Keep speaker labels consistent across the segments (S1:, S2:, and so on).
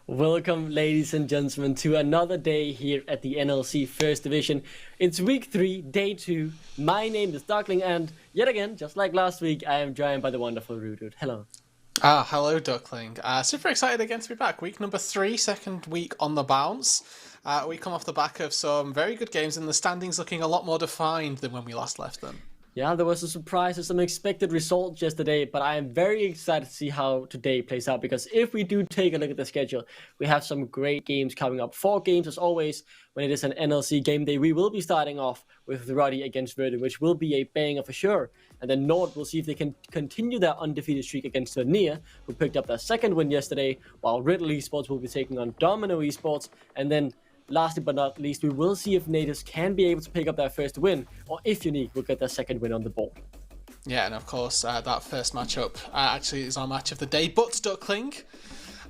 S1: Welcome, ladies and gentlemen, to another day here at the NLC First Division. It's week 3, day 2. My name is Duckling, and yet again, just like last week, I am joined by the wonderful Ruddy. Hello.
S2: Hello, Duckling. Super excited again to be back. Week number 3, second week on the bounce. We come off the back of some very good games, and the standings looking a lot more defined than when we last left them.
S1: Yeah, there was a surprise and some expected results yesterday, but I am very excited to see how today plays out, because if we do take a look at the schedule, we have some great games coming up. 4 games as always. When it is an NLC game day, we will be starting off with Ruddy against Verdant, which will be a banger for sure. And then Nord will see if they can continue their undefeated streak against Vernier, who picked up their second win yesterday, while Ruddy Esports will be taking on Domino Esports. And then lastly but not least, we will see if Natives can be able to pick up their first win, or if Unique will get their second win on the board.
S2: Yeah, and of course, that first matchup actually is our match of the day. But, Duckling,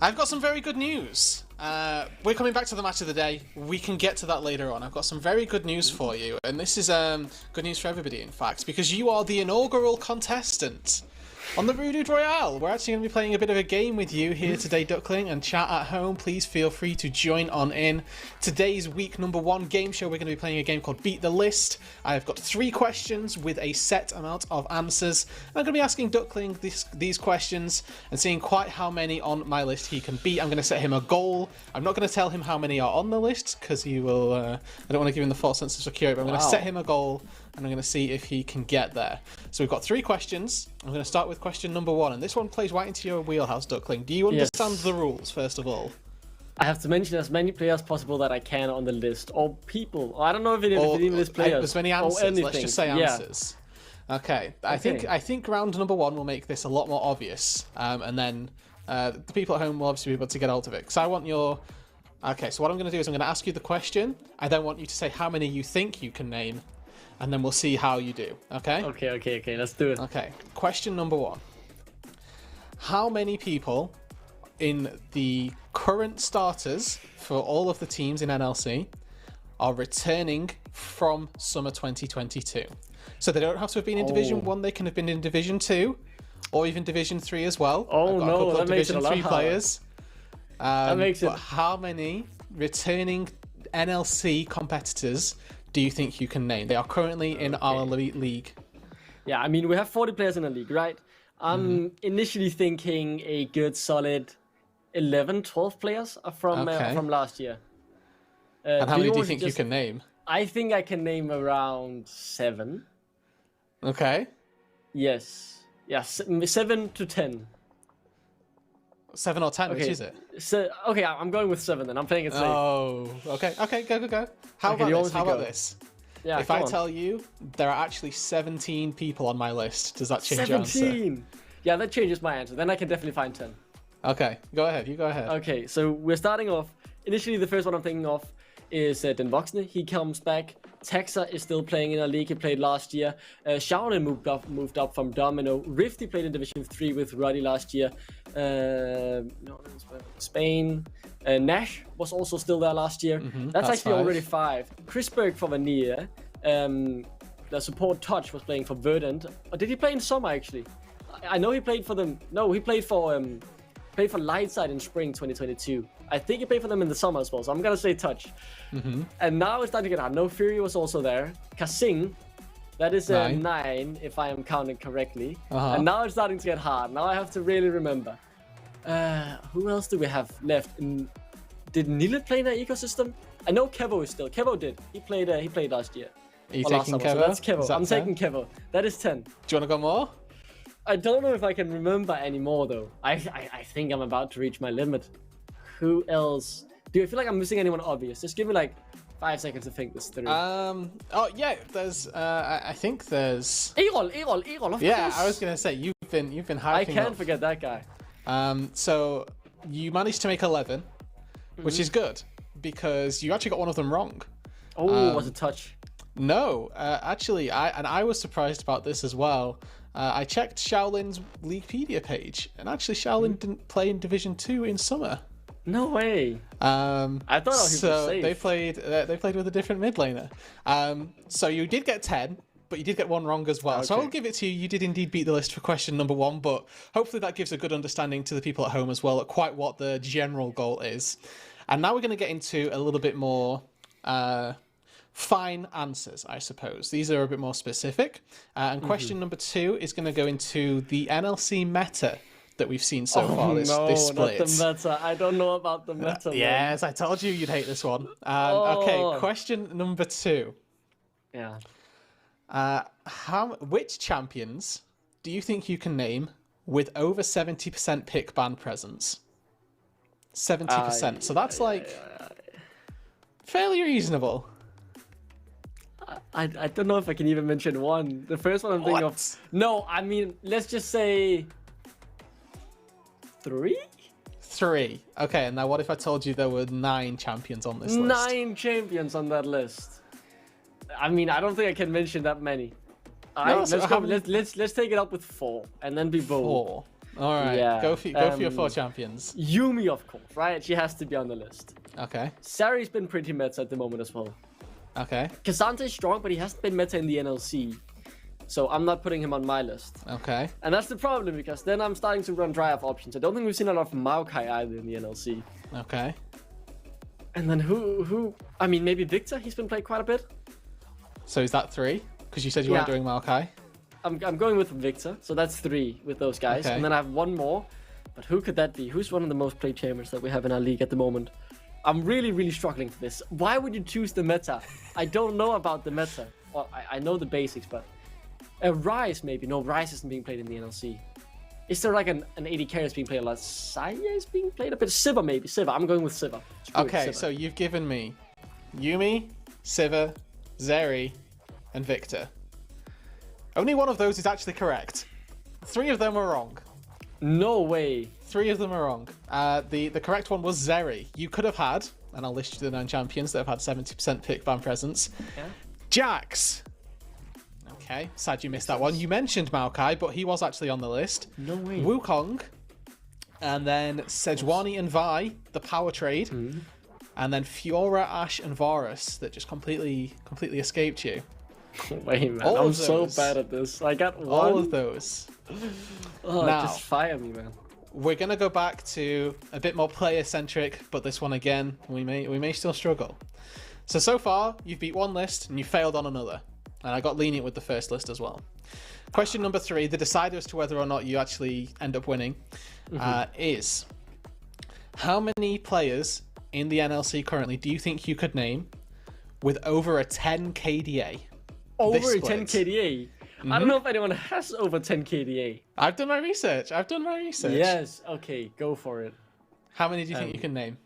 S2: I've got some very good news. We're coming back to the match of the day. We can get to that later on. I've got some very good news for you. And this is good news for everybody, in fact, because you are the inaugural contestant on the Ruddy Royale. We're actually going to be playing a bit of a game with you here today, Duckling, and chat at home. Please feel free to join on in. Today's week number 1 game show, we're going to be playing a game called Beat the List. I've got 3 questions with a set amount of answers. I'm going to be asking Duckling these questions and seeing quite how many on my list he can beat. I'm going to set him a goal. I'm not going to tell him how many are on the list, because he will. I don't want to give him the false sense of security, but I'm going to set him a goal, and I'm going to see if he can get there. So we've got 3 questions. I'm going to start with question number 1, and this one plays right into your wheelhouse, Duckling. Do you understand the rules, first of all?
S1: I have to mention as many players possible that I can on the list, or people. I don't know if it is players.
S2: As many answers. Let's just say answers. Yeah. Okay. I think round number 1 will make this a lot more obvious, and then the people at home will obviously be able to get out of it. Because I want your. Okay. So what I'm going to do is I'm going to ask you the question. I then want you to say how many you think you can name, and then we'll see how you do. Okay?
S1: Okay. Let's do it.
S2: Okay. Question number 1. How many people in the current starters for all of the teams in NLC are returning from summer 2022? So they don't have to have been in Division 1, they can have been in Division 2 or even Division 3 as well.
S1: Oh, no, that makes it a lot
S2: Division 3 players.
S1: That makes it.
S2: But how many returning NLC competitors do you think you can name? They are currently in our elite league.
S1: Yeah, I mean, we have 40 players in the league, right? I'm initially thinking a good solid 11, 12 players from last year.
S2: And how many do you think you can name?
S1: I think I can name around 7.
S2: Okay.
S1: Yes. Yeah, 7 to 10.
S2: 7 or 10, which is it?
S1: So, okay, I'm going with 7 then. I'm playing it safe.
S2: Oh, okay, go. How about this?
S1: Yeah,
S2: if I tell you there are actually 17 people on my list, does that change your answer?
S1: 17! Yeah, that changes my answer. Then I can definitely find 10.
S2: Okay, go ahead. You go ahead.
S1: Okay, so we're starting off. Initially, the first one I'm thinking of is Den Voxne. He comes back. Texa is still playing in a league he played last year. Shaolin moved up from Domino. Rifty played in Division 3 with Ruddy last year. Spain. Nash was also still there last year. That's actually 5. Already 5. Chris Berg for Vernier. The support Touch was playing for Verdant. Or did he play in summer actually? I know he played for them. No, he played for Lightside in spring 2022. I think he played for them in the summer as well, so I'm gonna say Touch. And now it's starting to get hard. No Fury was also there. Kasing, that is 9 if I am counting correctly. And now it's starting to get hard. Now I have to really remember. Who else do we have left? Did Nilet play in that ecosystem? I know Kevo is still. Kevo did. He played last year.
S2: Are you taking Kevo?
S1: So that's Kevo. I'm taking Kevo. That is 10.
S2: Do you want to go more?
S1: I don't know if I can remember anymore though. I think I'm about to reach my limit. Who else? Do you feel like I'm missing anyone obvious? Just give me like 5 seconds to think this through.
S2: Oh yeah, there's. I think there's.
S1: Erol, of course.
S2: Yeah, I was gonna say you've been hyping
S1: I can't
S2: up.
S1: forget that guy.
S2: So you managed to make 11, which is good because you actually got one of them wrong.
S1: Oh, was it Touch?
S2: No, actually, I was surprised about this as well. I checked Shaolin's Leaguepedia page, and actually Shaolin didn't play in Division 2 in summer.
S1: No way. I thought he was safe.
S2: They played with a different mid laner. So you did get 10, but you did get one wrong as well. Okay. So I'll give it to you. You did indeed beat the list for question number 1, but hopefully that gives a good understanding to the people at home as well at quite what the general goal is. And now we're going to get into a little bit more fine answers, I suppose. These are a bit more specific. And question number 2 is going to go into the NLC meta that we've seen so far this split.
S1: Not the meta. I don't know about the meta.
S2: Yes, I told you you'd hate this one. Okay, question number 2.
S1: Yeah.
S2: Which champions do you think you can name with over 70% pick ban presence? 70%. So that's fairly reasonable.
S1: I don't know if I can even mention one. The first one I'm thinking of. No, I mean, let's just say 3?
S2: 3. Okay, and now what if I told you there were 9 champions on this list?
S1: 9 champions on that list. I mean, I don't think I can mention that many. Let's take it up with 4 and then be bold.
S2: 4. All right. Yeah. Go for your 4 champions.
S1: Yumi, of course, right? She has to be on the list.
S2: Okay.
S1: Sari's been pretty meta at the moment as well.
S2: Okay.
S1: Kasante's strong, but he hasn't been meta in the NLC. So I'm not putting him on my list.
S2: Okay.
S1: And that's the problem, because then I'm starting to run dry of options. I don't think we've seen a lot of Maokai either in the NLC.
S2: Okay.
S1: And then who? I mean, maybe Victor. He's been played quite a bit.
S2: So is that 3? Because you said you weren't doing Maokai.
S1: I'm going with Victor. So that's 3 with those guys. Okay. And then I have one more. But who could that be? Who's one of the most played champions that we have in our league at the moment? I'm really, really struggling for this. Why would you choose the meta? I don't know about the meta. Well, I know the basics, but... Rise, maybe. No, Rise isn't being played in the NLC. Is there like an AD carry that's being played a lot? Saya is being played a bit. Sivir, maybe. Sivir. I'm going with Sivir.
S2: Okay, so you've given me Yumi, Sivir, Zeri, and Victor. Only one of those is actually correct. 3 of them are wrong.
S1: No way.
S2: 3 of them are wrong. The correct one was Zeri. You could have had, and I'll list you the 9 champions that have had 70% pick ban presence. Yeah. Jax. Okay, sad you missed that one. You mentioned Maokai, but he was actually on the list.
S1: No way.
S2: Wukong. And then Sejuani and Vi, the power trade. Mm-hmm. And then Fiora, Ashe, and Varus that just completely escaped you.
S1: Wait, man. I'm so bad at this. I got one.
S2: All of those.
S1: Now, just fire me, man.
S2: We're going to go back to a bit more player-centric, but this one, again, we may still struggle. So far, you've beat one list, and you failed on another. And I got lenient with the first list as well. Question number 3, the decider as to whether or not you actually end up winning, is how many players in the NLC currently do you think you could name with over a 10 KDA?
S1: Over a 10 KDA? Mm-hmm. I don't know if anyone has over 10 KDA.
S2: I've done my research.
S1: Yes, okay, go for it.
S2: How many do you think you can name?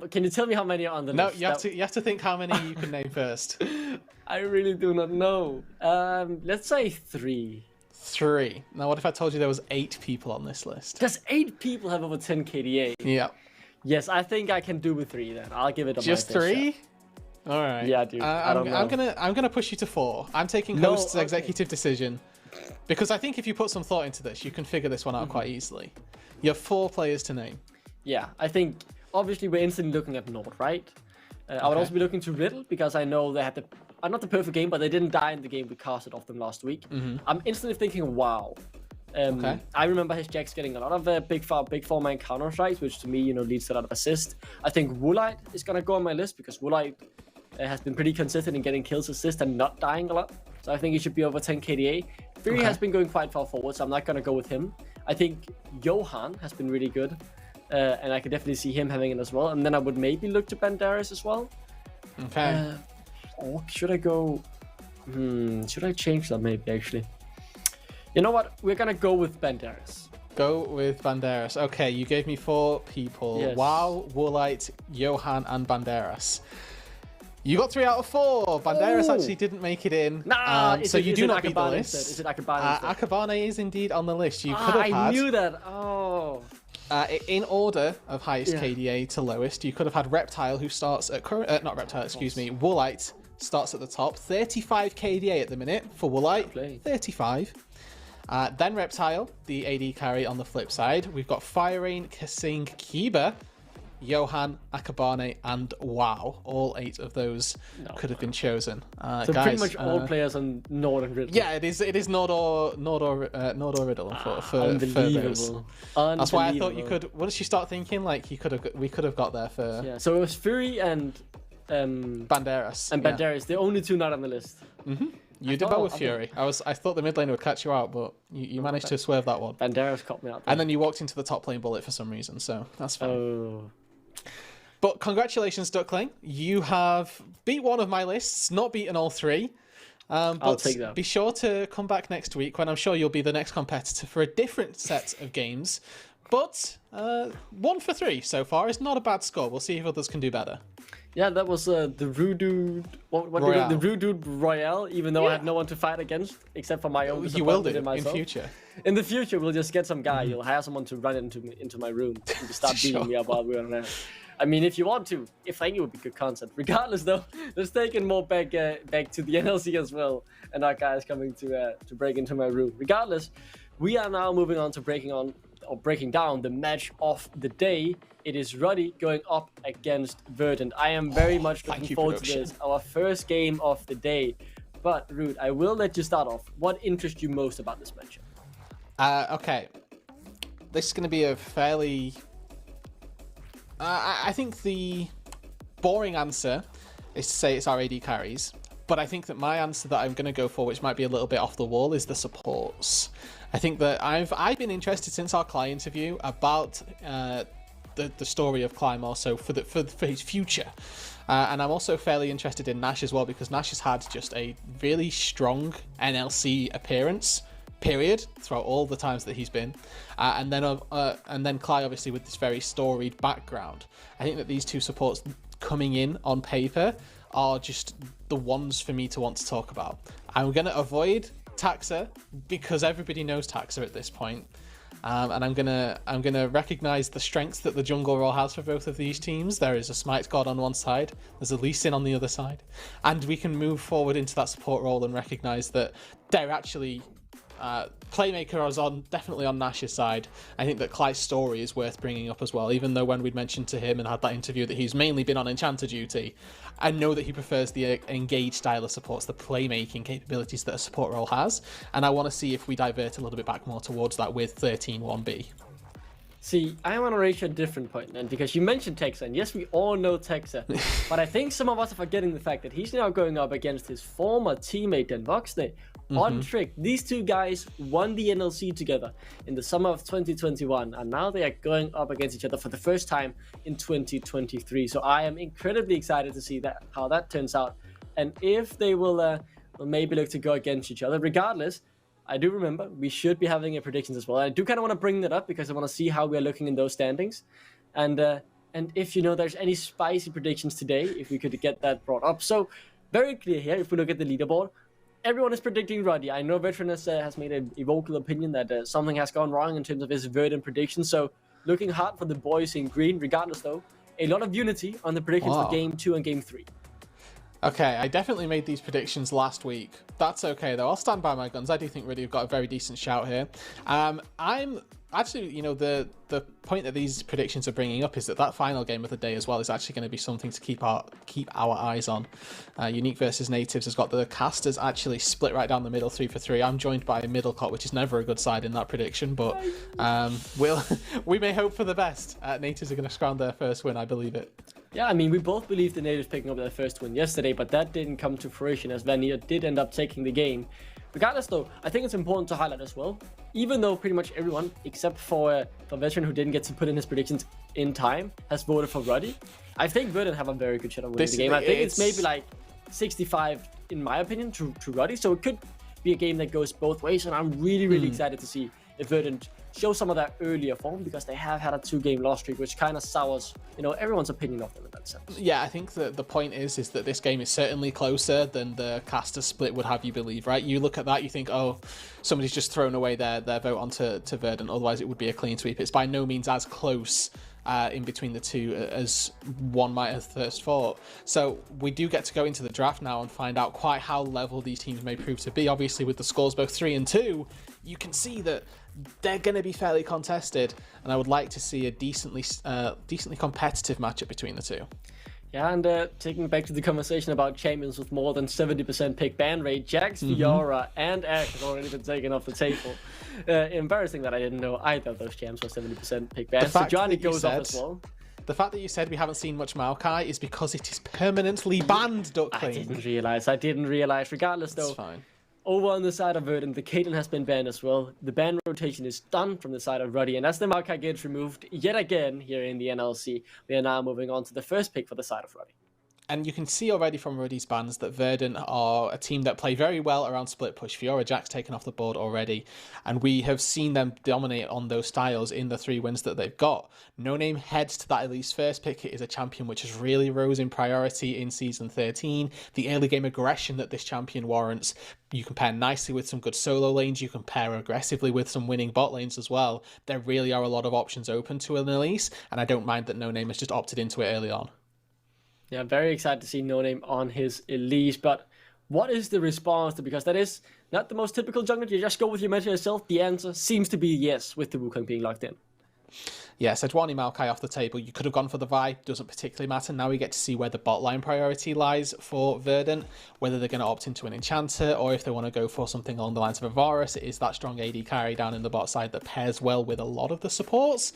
S1: Can you tell me how many are on the list?
S2: No, you have to think how many you can name first.
S1: I really do not know. Let's say 3.
S2: 3. Now, what if I told you there was 8 people on this list?
S1: Does 8 people have over 10 KDA?
S2: Yeah.
S1: Yes, I think I can do with 3 then. I'll give it a
S2: just 3. All right.
S1: Yeah, dude.
S2: I'm gonna push you to 4. I'm taking host's executive decision because I think if you put some thought into this, you can figure this one out quite easily. You have 4 players to name.
S1: Yeah, I think obviously we're instantly looking at Nord, right? I would also be looking to Riddle because I know they had not the perfect game, but they didn't die in the game we casted off them last week. I'm instantly thinking, wow. I remember his Jax getting a lot of big 4-man counter strikes, which to me, leads to a lot of assist. I think Woolite is gonna go on my list because Woolite has been pretty consistent in getting kills, assist, and not dying a lot. So I think he should be over 10 KDA. Fury has been going quite far forward, so I'm not gonna go with him. I think Johan has been really good, and I could definitely see him having it as well. And then I would maybe look to Banderas as well.
S2: Okay.
S1: Or should I go? Should I change that maybe actually? You know what? We're gonna go with Banderas.
S2: Go with Banderas. Okay, you gave me 4 people.
S1: Yes.
S2: Wow, Woolite, Johan, and Banderas. You got 3 out of 4. Banderas actually didn't make it in. So you do not beat the list.
S1: Is it Akabane?
S2: Akabane is indeed on the list. You could have had.
S1: I knew that. Oh.
S2: In order of highest KDA to lowest, you could have had Reptile, who starts at not Reptile, excuse me. Woolite starts at the top, 35 KDA at the minute for Woolite. 35. Then Reptile, the AD carry on the flip side. We've got Fire Rain, Kasing, Kiba, Johan, Akabane, and Wow. All 8 of those could have been chosen.
S1: So
S2: guys,
S1: pretty much all players on Nord and Riddle.
S2: Yeah, it is Nord or Riddle for
S1: unbelievable.
S2: those. That's why I thought you could. What did you start thinking? Like we could have got there for.
S1: Yeah. So it was Fury and
S2: Banderas.
S1: And Banderas, the only 2 not on the list.
S2: Mm-hmm. You did well with Fury. I thought the mid lane would catch you out, but you managed to swerve that one.
S1: Banderas caught me out there.
S2: And then you walked into the top lane bullet for some reason, so that's fine.
S1: Oh.
S2: But congratulations, Duckling. You have beat one of my lists, not beaten all 3.
S1: I'll take that.
S2: Be sure to come back next week when I'm sure you'll be the next competitor for a different set of games. But 1 for 3 so far is not a bad score. We'll see if others can do better.
S1: Yeah, that was the Rude
S2: Royale.
S1: The Rude Royale, even though I had no one to fight against except for my own.
S2: You will do
S1: in
S2: future.
S1: In the future, we'll just get some guy. You'll hire someone to run into my room and to start beating me up while we're on there. I mean, if you want to, if I think it would be good content. Regardless, though, let's take it more back to the NLC as well, and our guys coming to break into my room. Regardless, we are now moving on to breaking down the match of the day. It is Ruddy going up against Verdant. I am very much looking forward to this. Our first game of the day. But, Rude, I will let you start off. What interests you most about this matchup?
S2: Okay. This is going to be a fairly... I think the boring answer is to say it's our AD carries. But I think that my answer that I'm going to go for, which might be a little bit off the wall, is the supports. I think that I've been interested since our Cly interview about the story of Cly also for his future, and I'm also fairly interested in Nash as well, because Nash has had just a really strong NLC appearance period throughout all the times that he's been, and then Cly obviously with this very storied background. I think that these 2 supports coming in on paper are just the ones for me to want to talk about. I'm going to avoid Taxa because everybody knows Taxa at this point, and I'm gonna recognize the strengths that the jungle role has for both of these teams. There is a Smite God on one side, there's a Lee Sin on the other side, and we can move forward into that support role and recognize that they're actually Playmaker is definitely on Nash's side. I think that Clyde's story is worth bringing up as well, even though when we'd mentioned to him and had that interview that he's mainly been on Enchanter duty, I know that he prefers the engaged style of supports, the playmaking capabilities that a support role has, and I want to see if we divert a little bit back more towards that with 13-1B.
S1: See, I want to raise you a different point then, because you mentioned Texa, and yes, we all know Texa, but I think some of us are forgetting the fact that he's now going up against his former teammate, Dan Voxney, on Trick. These 2 guys won the NLC together in the summer of 2021, and now they are going up against each other for the first time in 2023. So I am incredibly excited to see how that turns out, and if they will maybe look to go against each other. Regardless, I do remember we should be having a predictions as well. I do kind of want to bring that up because I want to see how we are looking in those standings, and if there's any spicy predictions today, if we could get that brought up. So very clear here. If we look at the leaderboard, everyone is predicting Ruddy. I know Veteran has made a vocal opinion that something has gone wrong in terms of his Verdant prediction. So looking hard for the boys in green. Regardless, though, a lot of unity on the predictions for Game 2 and Game 3.
S2: Okay, I definitely made these predictions last week. That's okay, though. I'll stand by my guns. I do think Ruddy have got a very decent shout here. I'm actually, the point that these predictions are bringing up is that final game of the day as well is actually going to be something to keep our eyes on. Unique versus Natives has got the casters actually split right down the middle, 3 for 3. I'm joined by Middlecott, which is never a good side in that prediction, but we may hope for the best. Natives are going to scrounge their first win, I believe it.
S1: Yeah, I mean, we both believed the Natives picking up their first win yesterday, but that didn't come to fruition as Vanilla did end up taking the game. Regardless, though, I think it's important to highlight as well, even though pretty much everyone, except for Veteran, who didn't get to put in his predictions in time, has voted for Ruddy, I think Verdant have a very good shot of winning the game. I think it's maybe like 65, in my opinion, to Ruddy, so it could be a game that goes both ways, and I'm really excited to see if Verdant show some of that earlier form, because they have had a 2-game loss streak, which kind of sours, everyone's opinion of them in that sense.
S2: Yeah, I think that the point is that this game is certainly closer than the caster split would have you believe, right? You look at that, you think, oh, somebody's just thrown away their vote onto Verdant, otherwise it would be a clean sweep. It's by no means as close in between the two as one might have first thought. So we do get to go into the draft now and find out quite how level these teams may prove to be. Obviously, with the scores both 3 and 2, you can see that they're going to be fairly contested, and I would like to see a decently competitive matchup between the two.
S1: Yeah, and taking back to the conversation about champions with more than 70% pick ban rate, Jax, Fiora, and Ashe has already been taken off the table. Embarrassing that I didn't know either of those champs were 70% pick ban. So Johnny goes off as well.
S2: The fact that you said we haven't seen much Maokai is because it is permanently banned, Duckling.
S1: I didn't realize. Regardless, though,
S2: it's fine.
S1: Over on the side of Verdant, the Caitlyn has been banned as well. The ban rotation is done from the side of Ruddy, and as the Maokai gets removed yet again here in the NLC, we are now moving on to the first pick for the side of Ruddy.
S2: And you can see already from Ruddy's bans that Verdant are a team that play very well around split push. Fiora Jack's taken off the board already, and we have seen them dominate on those styles in the 3 wins that they've got. No Name heads to that Elise first pick. It is a champion which has really rose in priority in Season 13. The early game aggression that this champion warrants, you can pair nicely with some good solo lanes. You can pair aggressively with some winning bot lanes as well. There really are a lot of options open to an Elise, and I don't mind that No Name has just opted into it early on.
S1: Yeah, I'm very excited to see No Name on his Elise, but what is the response to, because that is not the most typical jungler, you just go with your meta yourself? The answer seems to be yes, with the Wukong being locked in.
S2: Yeah, Sejuani Maokai off the table. You could have gone for the Vi, doesn't particularly matter. Now we get to see where the bot line priority lies for Verdant, whether they're going to opt into an Enchanter or if they want to go for something along the lines of a Varus. It is that strong AD carry down in the bot side that pairs well with a lot of the supports.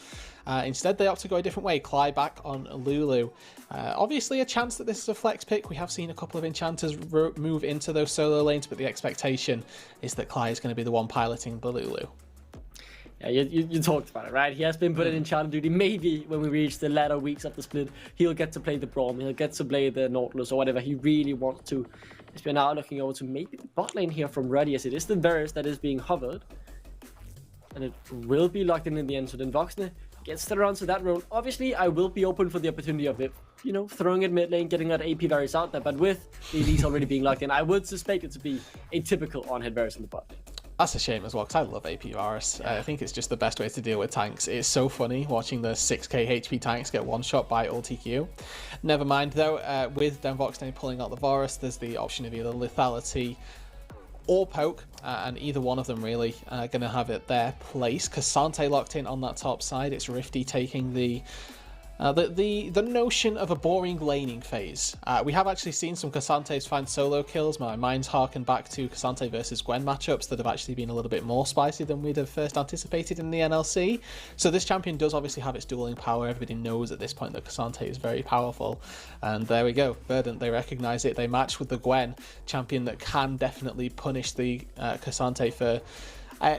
S2: Instead, they opt to go a different way. Cly back on Lulu. Obviously, a chance that this is a flex pick. We have seen a couple of Enchanters move into those solo lanes, but the expectation is that Cly is going to be the one piloting the Lulu.
S1: Yeah, you talked about it, right? He has been put in Enchanter duty. Maybe when we reach the latter weeks of the split, he'll get to play the Braum, he'll get to play the Nautilus or whatever he really wants to. As we're now looking over to maybe the bot lane here from Ruddy, as it is the Varus that is being hovered. And it will be locked in the end, so then Voxne gets the run to that role. Obviously, I will be open for the opportunity of it, you know, throwing it mid lane, getting that AP Varus out there, but with the Elise already being locked in, I would suspect it to be a typical on-head Varus in the bot lane.
S2: That's a shame as well, because I love AP Varus. I think it's just the best way to deal with tanks. It's so funny watching the 6k HP tanks get one-shot by ulti Q. Never mind, though, with Den Voxne pulling out the Varus, there's the option of either Lethality or Poke, and either one of them really going to have it their place. Cassante locked in on that top side. It's Rifty taking the notion of a boring laning phase. We have actually seen some Cassantes find solo kills. My mind's harkened back to Cassante versus Gwen matchups that have actually been a little bit more spicy than we'd have first anticipated in the NLC. So this champion does obviously have its dueling power. Everybody knows at this point that Cassante is very powerful. And there we go. Verdant, they recognize it. They match with the Gwen, champion that can definitely punish the Cassante for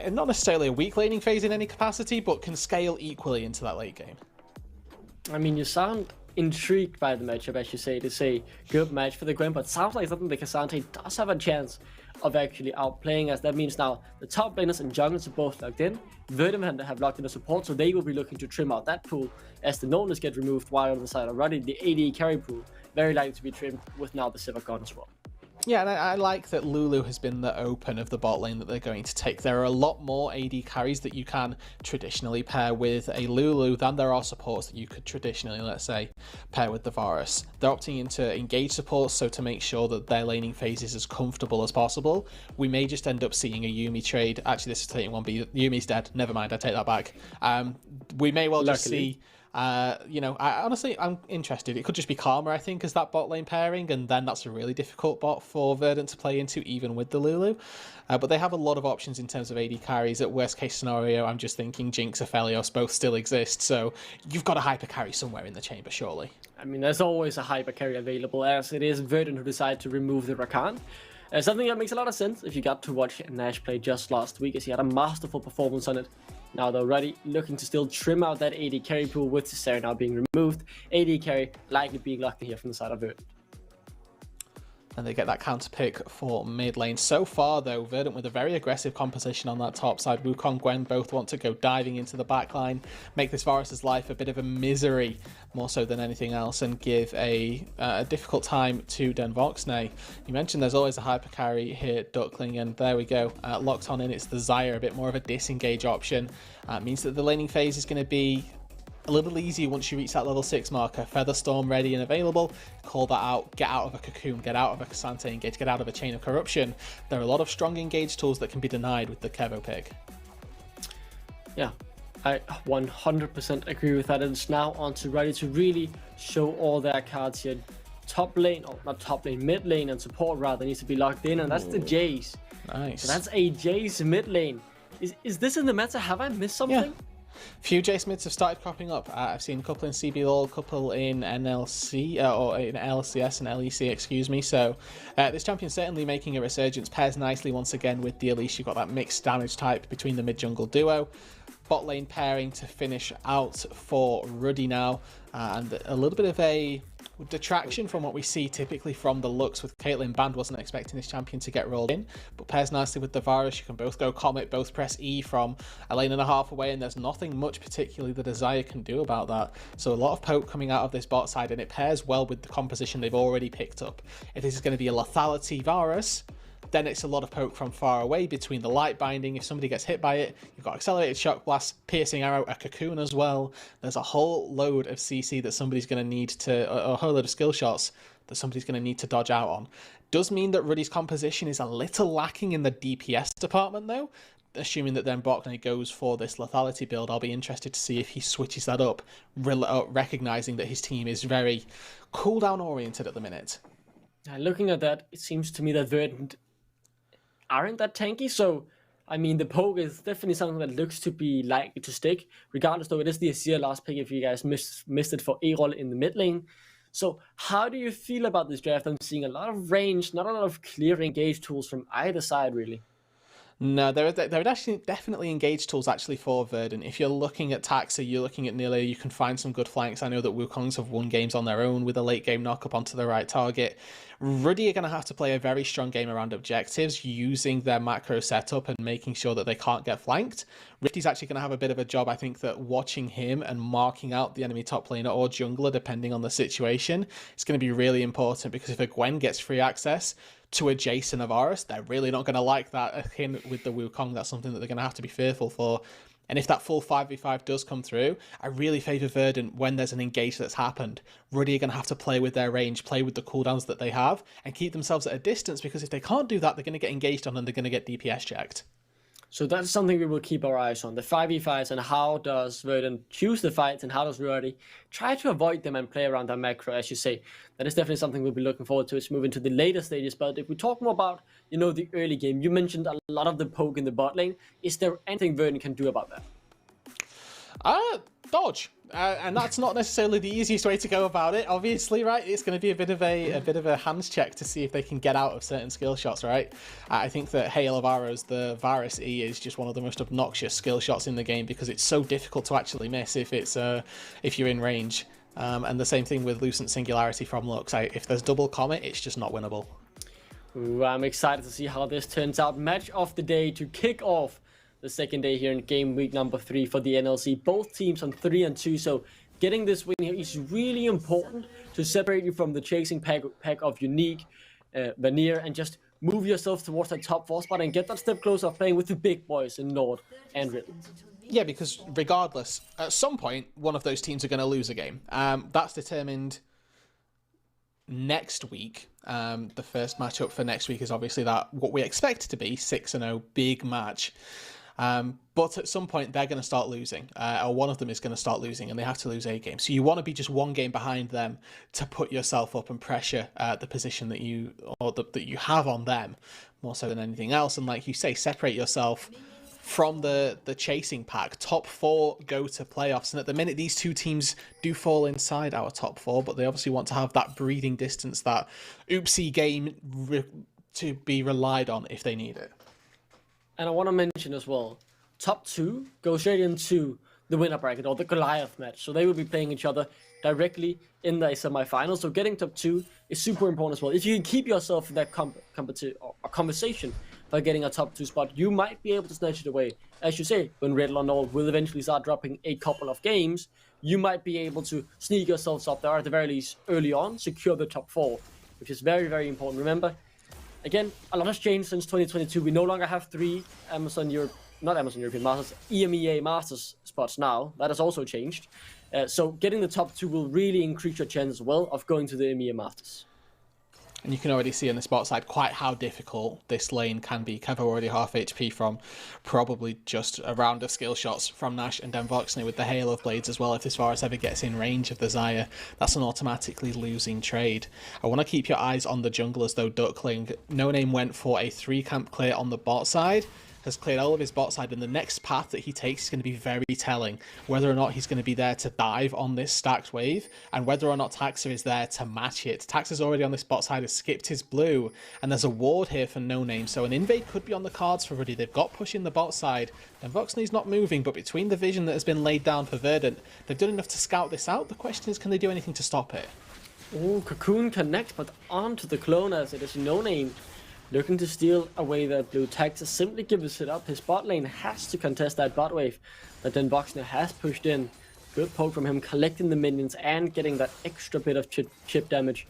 S2: not necessarily a weak laning phase in any capacity, but can scale equally into that late game.
S1: I mean, you sound intrigued by the matchup, as you say. It is a good match for the Gwen, but it sounds like something the Cassante does have a chance of actually outplaying, as that means now the top laners and junglers are both locked in. Verdant have locked in the support, so they will be looking to trim out that pool as the Nautilus get removed, while on the side of Ruddy, the AD carry pool, very likely to be trimmed with now the Sivir gone as well.
S2: Yeah, and I like that Lulu has been the open of the bot lane that they're going to take. There are a lot more AD carries that you can traditionally pair with a Lulu than there are supports that you could traditionally, let's say, pair with the Varus. They're opting into engage supports, so to make sure that their laning phase is as comfortable as possible. We may just end up seeing a Yuumi trade. Actually, this is taking 1B. Yuumi's dead. Never mind, I take that back. We may well just see... you know, I'm interested. It could just be Karma, I think, as that bot lane pairing, and then that's a really difficult bot for Verdant to play into, even with the Lulu. But they have a lot of options in terms of AD carries. At worst case scenario, I'm just thinking Jinx, Aphelios both still exist, so you've got a hyper carry somewhere in the chamber, surely. I
S1: mean, there's always a hyper carry available, as it is Verdant who decided to remove the Rakan. Something that makes a lot of sense if you got to watch Nash play just last week, as he had a masterful performance on it. Now though, Ruddy looking to still trim out that AD carry pool with Sarah now being removed. AD carry likely being locked in here from the side of Verdant.
S2: And they get that counter pick for mid lane. So far though, Verdant with a very aggressive composition on that top side. Wukong, Gwen both want to go diving into the back line, make this Varus's life a bit of a misery, more so than anything else, and give a difficult time to Den Voxne. You mentioned there's always a hyper carry here, Duckling, and there we go. Locked on in, it's the Xayah, a bit more of a disengage option. Means that the laning phase is going to be a little easier once you reach that level 6 marker. Featherstorm ready and available, call that out, get out of a Cocoon, get out of a Cassante engage, get out of a Chain of Corruption. There are a lot of strong engage tools that can be denied with the Kevo pick.
S1: Yeah, I 100% agree with that. And it's now on to Ruddy to really show all their cards here. Top lane, or not top lane, mid lane and support rather needs to be locked in, and that's the Jace.
S2: Nice.
S1: So that's a Jace mid lane. Is this in the meta? Have I missed something?
S2: Yeah. Few Jace mids have started cropping up. I've seen a couple in CBLOL, a couple in NLC, or in LCS and LEC, excuse me. So this champion's certainly making a resurgence. Pairs nicely once again with the Elise. You've got that mixed damage type between the mid-jungle duo. Bot lane pairing to finish out for Ruddy now. And a little bit of a detraction from what we see typically from the looks with Caitlyn. Band wasn't expecting this champion to get rolled in, but pairs nicely with the Varus. You can both go Comet, both press E from a lane and a half away, and there's nothing much particularly the Desire can do about that. So a lot of poke coming out of this bot side, and it pairs well with the composition they've already picked up. If this is going to be a lethality Varus, then it's a lot of poke from far away between the light binding. If somebody gets hit by it, you've got accelerated shock blast, piercing arrow, a cocoon as well. There's a whole load of CC that somebody's going to need to, a whole load of skill shots that somebody's going to need to dodge out on. Does mean that Ruddy's composition is a little lacking in the DPS department though. Assuming that then Botany goes for this lethality build, I'll be interested to see if he switches that up, recognizing that his team is very cooldown oriented at the minute.
S1: Looking at that, it seems to me that Verdant aren't that tanky, so I mean the poke is definitely something that looks to be likely to stick, regardless though it is the Azir last pick if you guys missed it for A-roll in the mid lane. So how do you feel about this draft? I'm seeing a lot of range, not a lot of clear engage tools from either side really.
S2: No, there are actually definitely engage tools actually for Verdant. If you're looking at Taxa, you're looking at Nila, you can find some good flanks. I know that Wukongs have won games on their own with a late game knock up onto the right target. Ruddy are going to have to play a very strong game around objectives, using their macro setup and making sure that they can't get flanked. Ruddy's actually going to have a bit of a job, I think, that watching him and marking out the enemy top laner or jungler, depending on the situation, is going to be really important, because if a Gwen gets free access to a Jason of Varus, they're really not going to like that akin with the Wukong. That's something that they're going to have to be fearful for. And if that full 5v5 does come through, I really favour Verdant when there's an engage that's happened. Ruddy are going to have to play with their range, play with the cooldowns that they have, and keep themselves at a distance, because if they can't do that, they're going to get engaged on and they're going to get DPS checked. So
S1: that's something we will keep our eyes on. The 5v5s, and how does Verdant choose the fights, and how does Ruddy try to avoid them and play around their macro, as you say. That is definitely something we'll be looking forward to as we move into the later stages. But if we talk more about, the early game, you mentioned a lot of the poke in the bot lane. Is there anything Verdant can do about that?
S2: Dodge. And that's not necessarily the easiest way to go about it, obviously, right? It's going to be a bit of a hands check to see if they can get out of certain skill shots, right? I think that Hail of Arrows, the Varus E, is just one of the most obnoxious skill shots in the game, because it's so difficult to actually miss if you're in range. And the same thing with Lucent Singularity from Lux. If there's double Comet, it's just not winnable.
S1: Ooh, I'm excited to see how this turns out. Match of the day to kick off the second day here in game week number 3 for the NLC. Both teams on 3-2, so getting this win here is really important to separate you from the chasing pack of Unique, Vanir, and just move yourself towards that top 4 spot and get that step closer playing with the big boys in Nord and Riddle.
S2: Yeah, because regardless, at some point, one of those teams are going to lose a game. That's determined next week. The first matchup for next week is obviously that what we expect to be 6-0 big match. But at some point they're going to start losing, or one of them is going to start losing, and they have to lose a game. So you want to be just one game behind them to put yourself up and pressure the position that you have on them more so than anything else. And like you say, separate yourself from the chasing pack. Top 4 go to playoffs, and at the minute these two teams do fall inside our top 4, but they obviously want to have that breathing distance, that oopsie game to be relied on if they need it.
S1: And I want to mention as well, top 2 go straight into the winner bracket, or the Goliath match. So they will be playing each other directly in the semifinals. So getting top 2 is super important as well. If you can keep yourself in that conversation by getting a top 2 spot, you might be able to snatch it away. As you say, when Red or Nord will eventually start dropping a couple of games, you might be able to sneak yourselves up there, at the very least early on, secure the top 4, which is very, very important. Remember, again, a lot has changed since 2022. We no longer have 3 EMEA Masters spots now. That has also changed. So getting the top 2 will really increase your chance as well of going to the EMEA Masters.
S2: And you can already see on the spot side quite how difficult this lane can be. Kevo already half HP from probably just a round of skill shots from Nash and Denvoxney with the Hail of Blades as well. If this Varus ever gets in range of the Xayah, that's an automatically losing trade. I want to keep your eyes on the junglers though, Duckling. No Name went for a 3-camp clear on the bot side. Has cleared all of his bot side, and the next path that he takes is going to be very telling. Whether or not he's going to be there to dive on this stacked wave, and whether or not Taxa is there to match it. Taxa's already on this bot side, has skipped his blue, and there's a ward here for No Name, so an invade could be on the cards for Ruddy. They've got pushing the bot side, and Voxney's not moving, but between the vision that has been laid down for Verdant, they've done enough to scout this out. The question is, can they do anything to stop it?
S1: Oh, Cocoon connects, but onto the clone as it is No Name. Looking to steal away that blue. Taxa simply gives it up. His bot lane has to contest that bot wave that Denvoxney has pushed in. Good poke from him, collecting the minions and getting that extra bit of chip damage.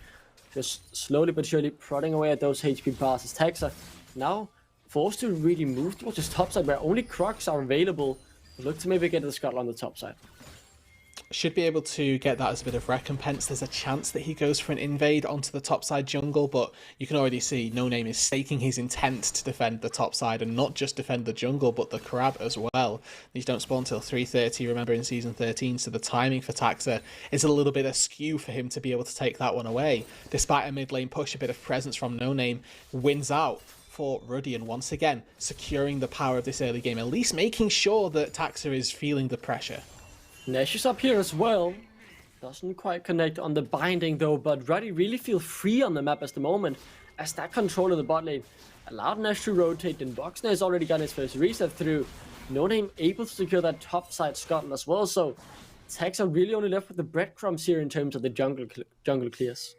S1: Just slowly but surely prodding away at those HP bars. As Taxa now forced to really move towards his top side where only Crocs are available. Look to maybe get the Scuttle on the top side.
S2: Should be able to get that as a bit of recompense. There's a chance that he goes for an invade onto the top side jungle, but you can already see No Name is staking his intent to defend the top side and not just defend the jungle, but the crab as well. These don't spawn till 3:30, remember, in Season 13, so the timing for Taxa is a little bit askew for him to be able to take that one away. Despite a mid lane push, a bit of presence from No Name wins out for Ruddy, and once again, securing the power of this early game, at least making sure that Taxa is feeling the pressure.
S1: Nash is up here as well. Doesn't quite connect on the binding though, but Ruddy really feels free on the map at the moment, as that control of the bot lane allowed Nash to rotate, and Boxner has already got his first reset through. No Name able to secure that top side Scuttle as well, so Tags are really only left with the breadcrumbs here in terms of the jungle clears.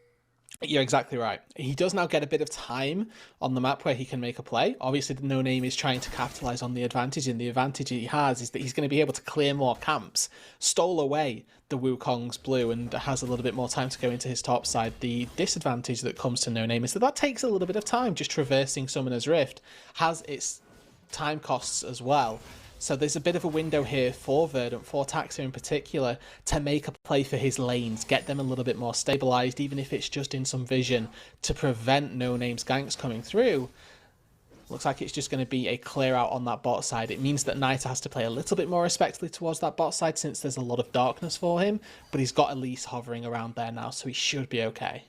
S2: You're exactly right. He does now get a bit of time on the map where he can make a play. Obviously, the No Name is trying to capitalize on the advantage, and the advantage he has is that he's going to be able to clear more camps, stole away the Wukong's blue, and has a little bit more time to go into his top side. The disadvantage that comes to No Name is that that takes a little bit of time. Just traversing Summoner's Rift has its time costs as well. So there's a bit of a window here for Verdant, for Taxa in particular, to make a play for his lanes, get them a little bit more stabilised, even if it's just in some vision, to prevent No Name's ganks coming through. Looks like it's just going to be a clear out on that bot side. It means that Nita has to play a little bit more respectfully towards that bot side, since there's a lot of darkness for him, but he's got Elise hovering around there now, so he should be okay.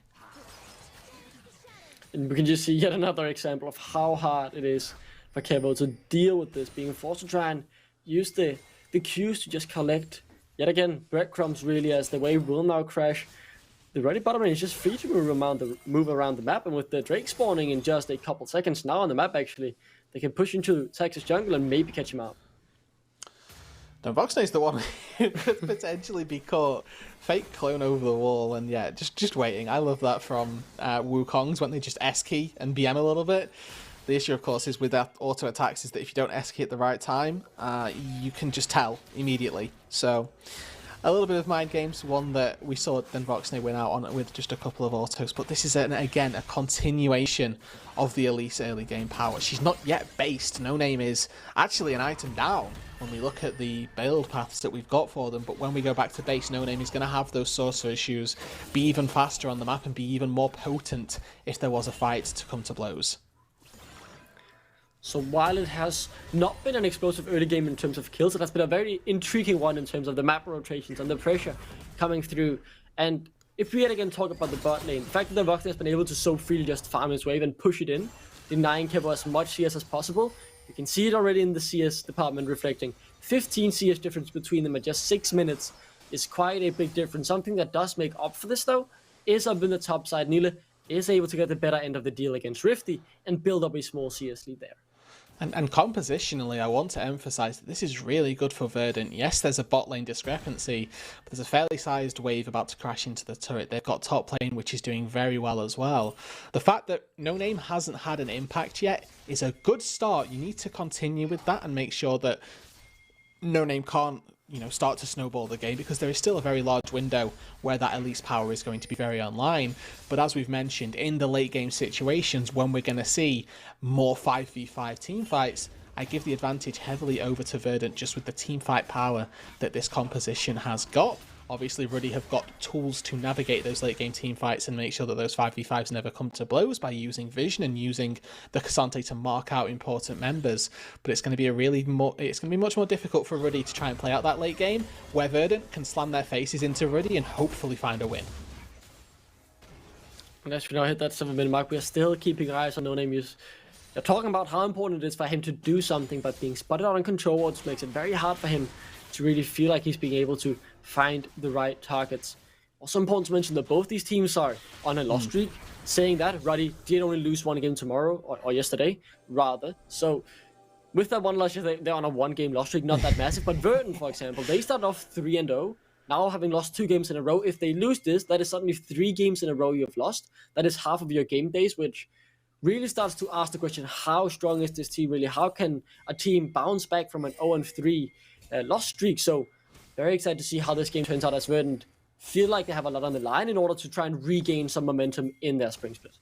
S1: And we can just see yet another example of how hard it is for Kevo to deal with this, being forced to try and use the Qs to just collect, yet again, breadcrumbs really, as the wave will now crash. The Ruddy bottom lane is just free to move around the map, and with the Drake spawning in just a couple seconds now on the map, actually, they can push into Texas jungle and maybe catch him out.
S2: No, Voxney's the one who could potentially be caught. Fake clone over the wall, and yeah, just waiting. I love that from Wukong's when they just S-key and BM a little bit. The issue, of course, is with that auto attacks is that if you don't S-key at the right time, you can just tell immediately. So a little bit of mind games, one that we saw Denvoxney win out on with just a couple of autos, but this is, again, a continuation of the Elise early game power. She's not yet based. No Name is actually an item down when we look at the build paths that we've got for them, but when we go back to base, No Name is going to have those sorcerer shoes, be even faster on the map and be even more potent if there was a fight to come to blows.
S1: So while it has not been an explosive early game in terms of kills, it has been a very intriguing one in terms of the map rotations and the pressure coming through. And if we yet again talk about the bot lane, the fact that the Voxer has been able to so freely just farm his wave and push it in, denying Kevo as much CS as possible, you can see it already in the CS department reflecting. 15 CS difference between them at just 6 minutes is quite a big difference. Something that does make up for this, though, is up in the top side. Nile is able to get the better end of the deal against Rifty and build up a small CS lead there.
S2: And compositionally, I want to emphasize that this is really good for Verdant. Yes, there's a bot lane discrepancy, but there's a fairly sized wave about to crash into the turret. They've got top lane, which is doing very well as well. The fact that No Name hasn't had an impact yet is a good start. You need to continue with that and make sure that No Name can't, start to snowball the game, because there is still a very large window where that Elise power is going to be very online. But as we've mentioned, in the late game situations, when we're going to see more 5v5 team fights, I give the advantage heavily over to Verdant just with the team fight power that this composition has got. Obviously, Ruddy have got tools to navigate those late game team fights and make sure that those 5v5s never come to blows by using vision and using the Cassante to mark out important members. But it's going to be it's going to be much more difficult for Ruddy to try and play out that late game, where Verdant can slam their faces into Ruddy and hopefully find a win.
S1: And as we now hit that 7-minute mark, we are still keeping eyes on No Name Use. They're talking about how important it is for him to do something, but being spotted out on control wards makes it very hard for him to really feel like he's being able to find the right targets. Also important to mention that both these teams are on a loss streak, saying that Ruddy did only lose one game tomorrow, or yesterday, rather. So with that one loss, they're on a 1-game loss streak, not that massive. But Verdant, for example, they started off 3-0. Now having lost 2 games in a row, if they lose this, that is suddenly 3 games in a row you've lost. That is half of your game days, which really starts to ask the question, how strong is this team really? How can a team bounce back from an 0-3 loss streak? So very excited to see how this game turns out, as Verdant feel like they have a lot on the line in order to try and regain some momentum in their spring split.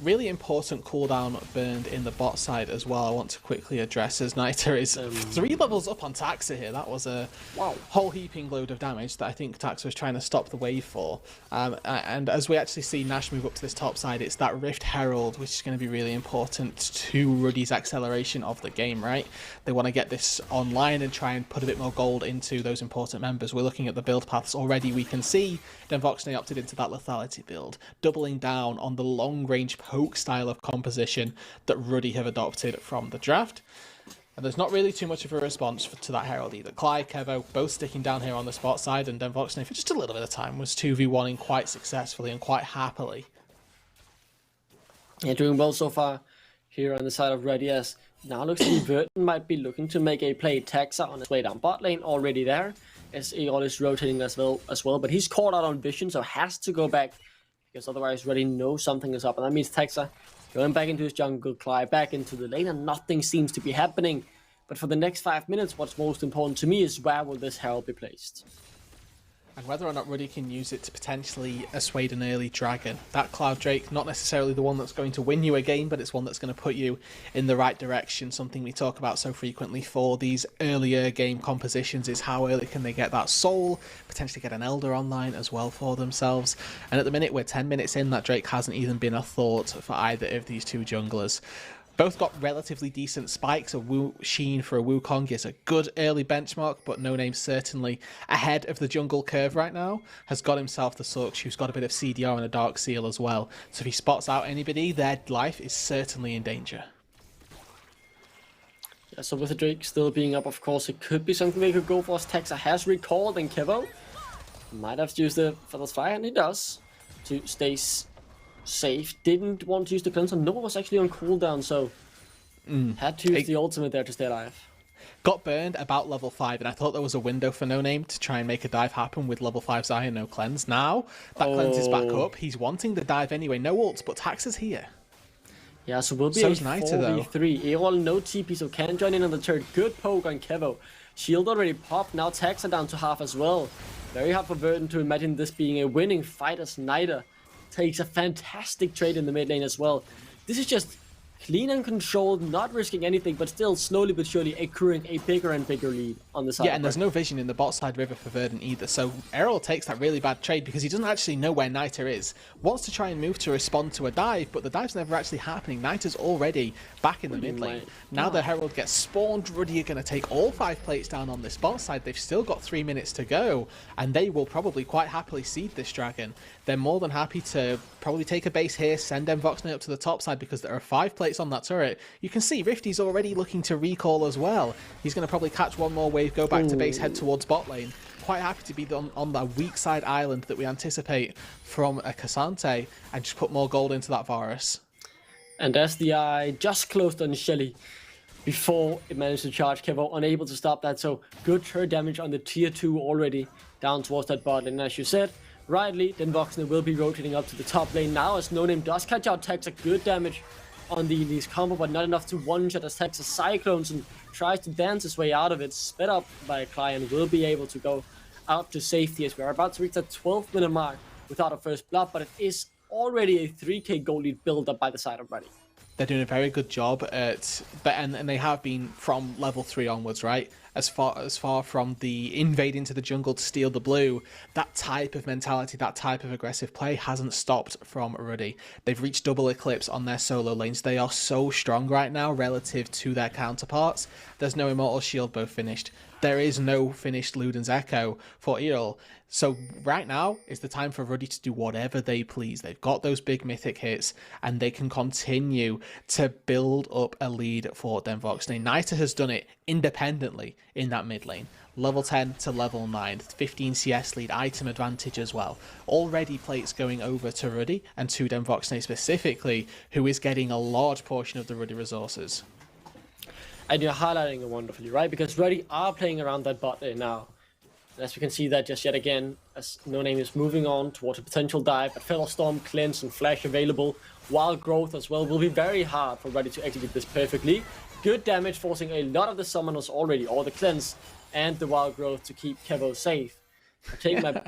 S2: Really important cooldown burned in the bot side as well. I want to quickly address, as Niter is 3 levels up on Taxa here. That was a whole heaping load of damage that I think Taxa was trying to stop the wave for. And as we actually see Nash move up to this top side, it's that Rift Herald which is going to be really important to Ruddy's acceleration of the game, right? They want to get this online and try and put a bit more gold into those important members. We're looking at the build paths already. We can see Denvoxney opted into that lethality build, doubling down on the long range poke style of composition that Ruddy have adopted from the draft. And there's not really too much of a response to that Herald either. Clyde, Kevo, both sticking down here on the spot side, and Denvoxney for just a little bit of time was 2v1ing quite successfully and quite happily.
S1: Yeah, doing well so far here on the side of Ruddy, as now looks like Verdant might be looking to make a play. Taxa on his way down bot lane already there, as Eol is rotating as well, but he's caught out on vision, so has to go back, because otherwise Ruddy knows something is up, and that means Taxa going back into his jungle, Clyde back into the lane, and nothing seems to be happening. But for the next 5 minutes, what's most important to me is where will this Herald be placed?
S2: And whether or not Ruddy can use it to potentially assuade an early dragon. That Cloud Drake, not necessarily the one that's going to win you a game, but it's one that's going to put you in the right direction. Something we talk about so frequently for these earlier game compositions is how early can they get that soul, potentially get an Elder online as well for themselves. And at the minute, we're 10 minutes in, that Drake hasn't even been a thought for either of these two junglers. Both got relatively decent spikes. A Wu Sheen for a Wukong is a good early benchmark, but No Name certainly ahead of the jungle curve right now. Has got himself the Sucks, who's got a bit of CDR and a Dark Seal as well. So if he spots out anybody, their life is certainly in danger.
S1: Yeah, so with the Drake still being up, of course, it could be something they could go for. As Taxa has recalled, and Kevo might have to use the Feather's Fire, and he does, to stay safe. Didn't want to use the cleanser. Nova was actually on cooldown, so had to use the ultimate there to stay alive.
S2: Got burned about level 5, and I thought there was a window for No Name to try and make a dive happen with level 5's Eye and no cleanse. Now that cleanse is back up. He's wanting the dive anyway. No ults, but Taxa's here.
S1: Yeah, so we'll be a 4v3. Eol no TP, so can join in on the turret. Good poke on Kevo. Shield already popped. Now Taxa down to half as well. Very hard for Verdant to imagine this being a winning fight, as Niter takes a fantastic trade in the mid lane as well. This is just clean and controlled, not risking anything, but still slowly but surely accruing a bigger and bigger lead on the side.
S2: Yeah, and there's no vision in the bot side river for Verdant either, so Errol takes that really bad trade because he doesn't actually know where Niter is. Wants to try and move to respond to a dive, but the dive's never actually happening. Niter's already back in the mid lane. Now the Herald gets spawned. Ruddy are going to take all 5 plates down on this bot side. They've still got 3 minutes to go, and they will probably quite happily seed this dragon. They're more than happy to probably take a base here, send Denvoxney up to the top side because there are 5 plates on that turret. You can see Rifty's already looking to recall as well. He's going to probably catch one more wave, go back to base, head towards bot lane. Quite happy to be on the weak side island that we anticipate from a Cassante and just put more gold into that Varus.
S1: And as the eye just closed on Shelly before it managed to charge, Kevo unable to stop that. So good turret damage on the tier 2 already down towards that bot lane. And as you said, rightly, Denvoxney will be rotating up to the top lane now, as No Name does catch out Taxa. Good damage on the Elise combo, but not enough to one-shot as Taxa cyclones and tries to dance his way out of it. Sped up by Client will be able to go out to safety, as we are about to reach that 12-minute mark without a first blood, but it is already a 3k goal lead build up by the side of Ruddy.
S2: They're doing a very good job at, and they have been from level 3 onwards, right? as far from the invade into the jungle to steal the blue. That type of mentality, that type of aggressive play hasn't stopped from Ruddy. They've reached double eclipse on their solo lanes. They are so strong right now relative to their counterparts. There's no Immortal Shield bow finished. There is no finished Luden's Echo for Earl. So right now is the time for Ruddy to do whatever they please. They've got those big mythic hits, and they can continue to build up a lead for Denvoxne. Nita has done it independently in that mid lane. Level 10 to level 9, 15 CS lead, item advantage as well. Already plates going over to Ruddy, and to Denvoxne specifically, who is getting a large portion of the Ruddy resources.
S1: And you're highlighting it wonderfully, right? Because Ruddy are playing around that bot lane now. And as we can see that just yet again, as No Name is moving on towards a potential dive, but Feather Storm, Cleanse, and Flash available. Wild Growth as well will be very hard for Ruddy to execute this perfectly. Good damage, forcing a lot of the summoners already, or the Cleanse and the Wild Growth to keep Kevo safe. I take my...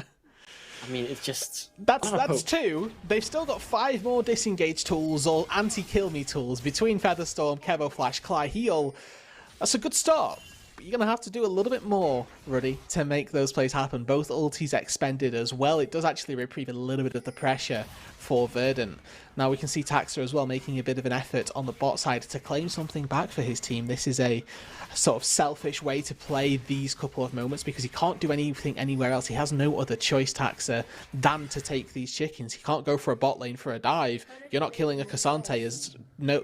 S1: I mean, it's just...
S2: That's two. They've still got 5 more disengage tools or anti-kill me tools between Featherstorm, Kevo Flash, Cly Heal. That's a good start. But you're going to have to do a little bit more, Ruddy, to make those plays happen. Both ultis expended as well. It does actually reprieve a little bit of the pressure for Verdant. Now we can see Taxa as well making a bit of an effort on the bot side to claim something back for his team. This is a sort of selfish way to play these couple of moments because he can't do anything anywhere else. He has no other choice, Taxa, than to take these chickens. He can't go for a bot lane for a dive. You're not killing a Cassante as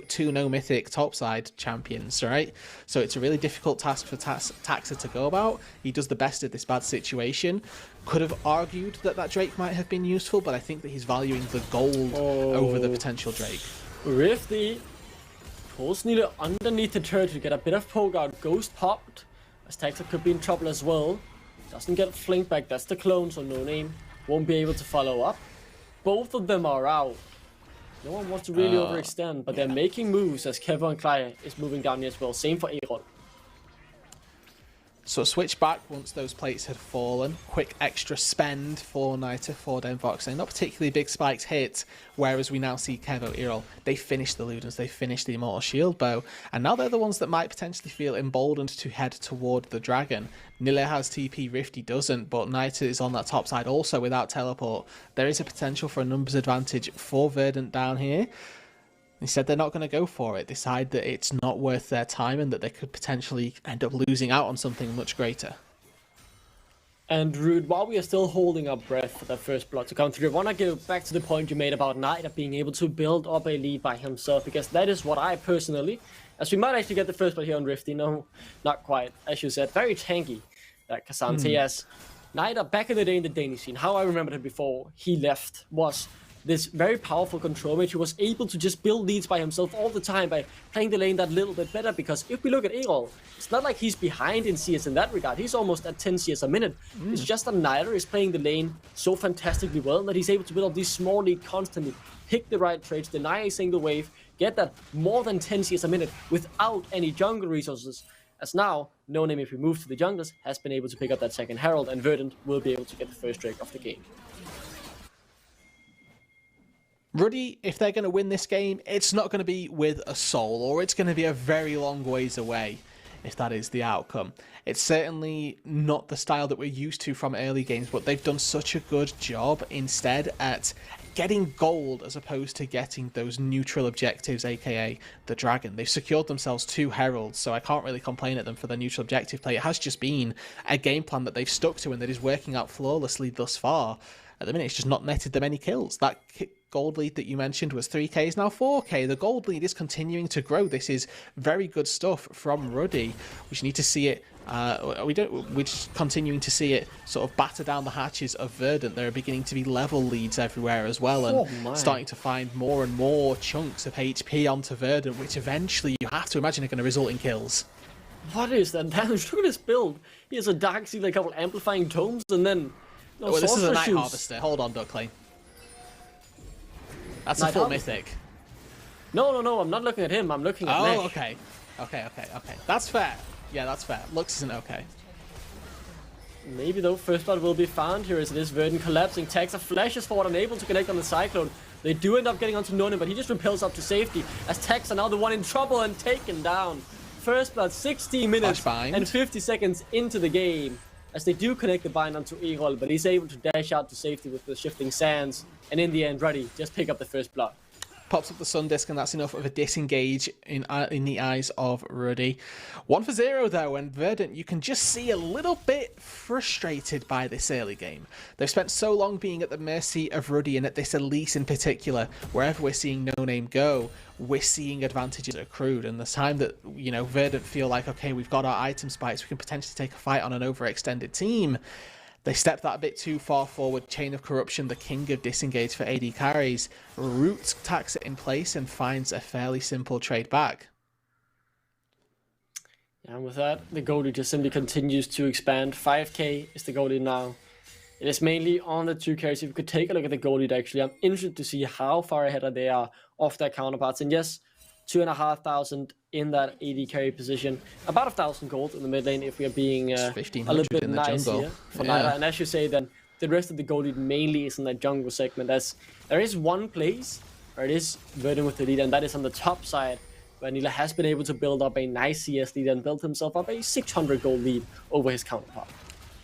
S2: two no mythic topside champions, right? So it's a really difficult task for Taxa to go about. He does the best of this bad situation. Could have argued that Drake might have been useful, but I think that he's valuing the gold over the potential Drake.
S1: Rifty pulls Nila underneath the turret to get a bit of poke out. Ghost popped, as Taxa could be in trouble as well. Doesn't get flanked back, that's the clone, so No Name won't be able to follow up. Both of them are out. No one wants to really overextend, but they're making moves as Kevo and Cly is moving down here as well. Same for Aaron.
S2: So switch back once those plates had fallen. Quick extra spend for Nita for Denvoxne. Not particularly big spikes hit, whereas we now see Kevo, Earl. They finished the Ludens, they finished the Immortal Shield bow, and now they're the ones that might potentially feel emboldened to head toward the dragon. Nile has TP, Rifty doesn't, but Nita is on that top side also without teleport. There is a potential for a numbers advantage for Verdant down here. Instead, they're not going to go for it, decide that it's not worth their time and that they could potentially end up losing out on something much greater.
S1: And Rude, while we are still holding our breath for that first blood to come through, I want to go back to the point you made about Nida being able to build up a lead by himself, because that is what I personally, as we might actually get the first blood here on Rifty, no, not quite, as you said, very tanky, that Cassante, as Nida back in the day in the Danish scene, how I remembered him before he left was this very powerful control mage who was able to just build leads by himself all the time by playing the lane that little bit better, because if we look at Erol, it's not like he's behind in CS in that regard. He's almost at 10 CS a minute. It's just that Nida is playing the lane so fantastically well that he's able to build up these small lead constantly, pick the right trades, deny a single wave, get that more than 10 CS a minute without any jungle resources. As now, No Name, if we move to the junglers, has been able to pick up that second Herald, and Verdant will be able to get the first Drake of the game.
S2: Ruddy, if they're going to win this game, it's not going to be with a soul, or it's going to be a very long ways away, if that is the outcome. It's certainly not the style that we're used to from early games, but they've done such a good job instead at getting gold as opposed to getting those neutral objectives, aka the dragon. They've secured themselves 2 heralds, so I can't really complain at them for their neutral objective play. It has just been a game plan that they've stuck to and that is working out flawlessly thus far. At the minute, it's just not netted them any kills. That gold lead that you mentioned was 3k, is now 4k. The gold lead is continuing to grow. This is very good stuff from Ruddy. We just need to see it. We're just continuing to see it sort of batter down the hatches of Verdant. There are beginning to be level leads everywhere as well, and starting to find more and more chunks of HP onto Verdant, which eventually you have to imagine are going to result in kills.
S1: What is that damage? Look at this build. He has a Dark Seal, a couple amplifying tomes, and then
S2: this is a Night Harvester. Hold on, Duckling. That's a full mythic.
S1: No, I'm not looking at him. I'm looking at Nash.
S2: Okay. That's fair. Yeah, that's fair. Looks isn't okay.
S1: Maybe though, first blood will be found here as it is. Verdant collapsing. Taxa flashes forward, unable to connect on the Cyclone. They do end up getting onto No Name, but he just repels up to safety as Taxa now the one in trouble and taken down. first blood 16 minutes and 50 seconds into the game, as they do connect the bind onto Erol, but he's able to dash out to safety with the shifting sands, and in the end, Ruddy just pick up the first blood.
S2: Pops up the Sun Disc, and that's enough of a disengage in the eyes of Ruddy. 1-0 though, and Verdant, you can just see a little bit frustrated by this early game. They've spent so long being at the mercy of Ruddy, and at this Elise in particular, wherever we're seeing No Name go, we're seeing advantages accrued. And the time that, you know, Verdant feel like, okay, we've got our item spikes, we can potentially take a fight on an overextended team, they stepped that a bit too far forward. Chain of Corruption, the king of disengage for AD carries, Root tacks it in place and finds a fairly simple trade back.
S1: And with that, the goalie just simply continues to expand. 5k is the goalie now. It is mainly on the 2 carries. If you could take a look at the goalie, actually, I'm interested to see how far ahead they are of their counterparts. And yes, 2,500 in that AD carry position. About 1,000 gold in the mid lane if we are being a little bit nice here for Nida. And as you say, then the rest of the goalie mainly is in that jungle segment. As there is one place where it is Verdant with the lead, and that is on the top side, where Nila has been able to build up a nice CS lead and build himself up a 600 gold lead over his counterpart.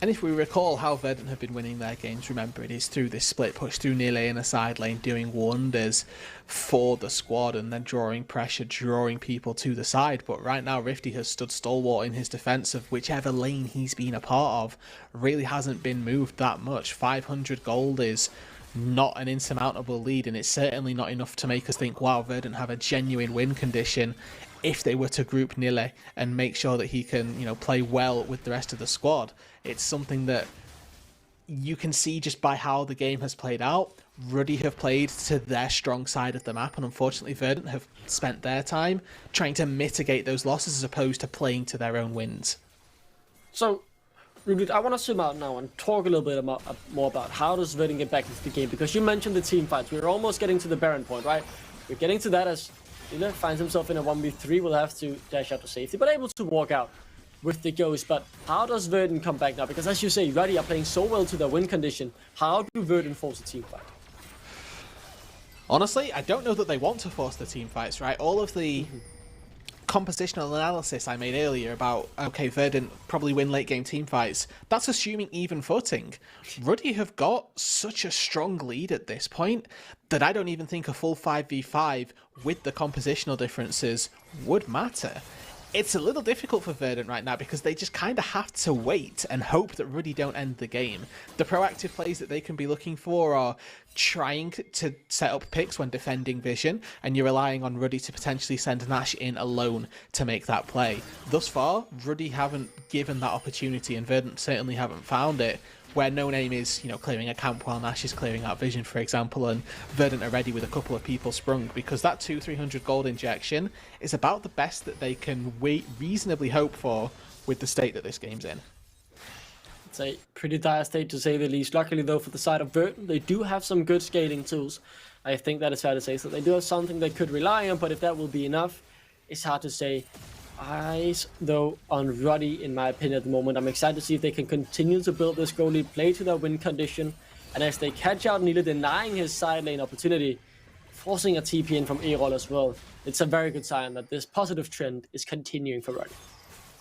S2: And if we recall how Verdant have been winning their games, remember it is through this split push through Nile in a side lane, doing wonders for the squad and then drawing pressure, drawing people to the side. But right now Rifty has stood stalwart in his defence of whichever lane he's been a part of, really hasn't been moved that much. 500 gold is not an insurmountable lead, and it's certainly not enough to make us think, wow, Verdant have a genuine win condition if they were to group Nile and make sure that he can, you know, play well with the rest of the squad. It's something that you can see just by how the game has played out. Ruddy have played to their strong side of the map, and unfortunately Verdant have spent their time trying to mitigate those losses as opposed to playing to their own wins.
S1: So, Ruddy, I want to zoom out now and talk a little bit more about how does Verdant get back into the game, because you mentioned the team fights. We're almost getting to the Baron point, right? We're getting to that as Nila finds himself in a 1v3, will have to dash out to safety, but able to walk out with the Ghost. But how does Verdant come back now? Because as you say, Ruddy are playing so well to their win condition. How do Verdant force a team fight?
S2: Honestly, I don't know that they want to force the team fights, right? All of the compositional analysis I made earlier about, okay, Verdant probably win late game team fights, that's assuming even footing. Ruddy have got such a strong lead at this point that I don't even think a full 5v5 with the compositional differences would matter. It's a little difficult for Verdant right now because they just kind of have to wait and hope that Ruddy don't end the game. The proactive plays that they can be looking for are trying to set up picks when defending vision, and you're relying on Ruddy to potentially send Nash in alone to make that play. Thus far, Ruddy haven't given that opportunity, and Verdant certainly haven't found it, where No Name is, you know, clearing a camp while Nash is clearing out vision, for example, and Verdant are ready with a couple of people sprung, because that 200-300 gold injection is about the best that they can reasonably hope for with the state that this game's in.
S1: It's a pretty dire state to say the least. Luckily though, for the side of Verdant, they do have some good scaling tools. I think that is fair to say, so they do have something they could rely on, but if that will be enough, it's hard to say. Eyes though on Ruddy in my opinion at the moment. I'm excited to see if they can continue to build this goalie, play to their win condition, and as they catch out Nila denying his side lane opportunity, forcing a TP in from Erol as well, it's a very good sign that this positive trend is continuing for Ruddy.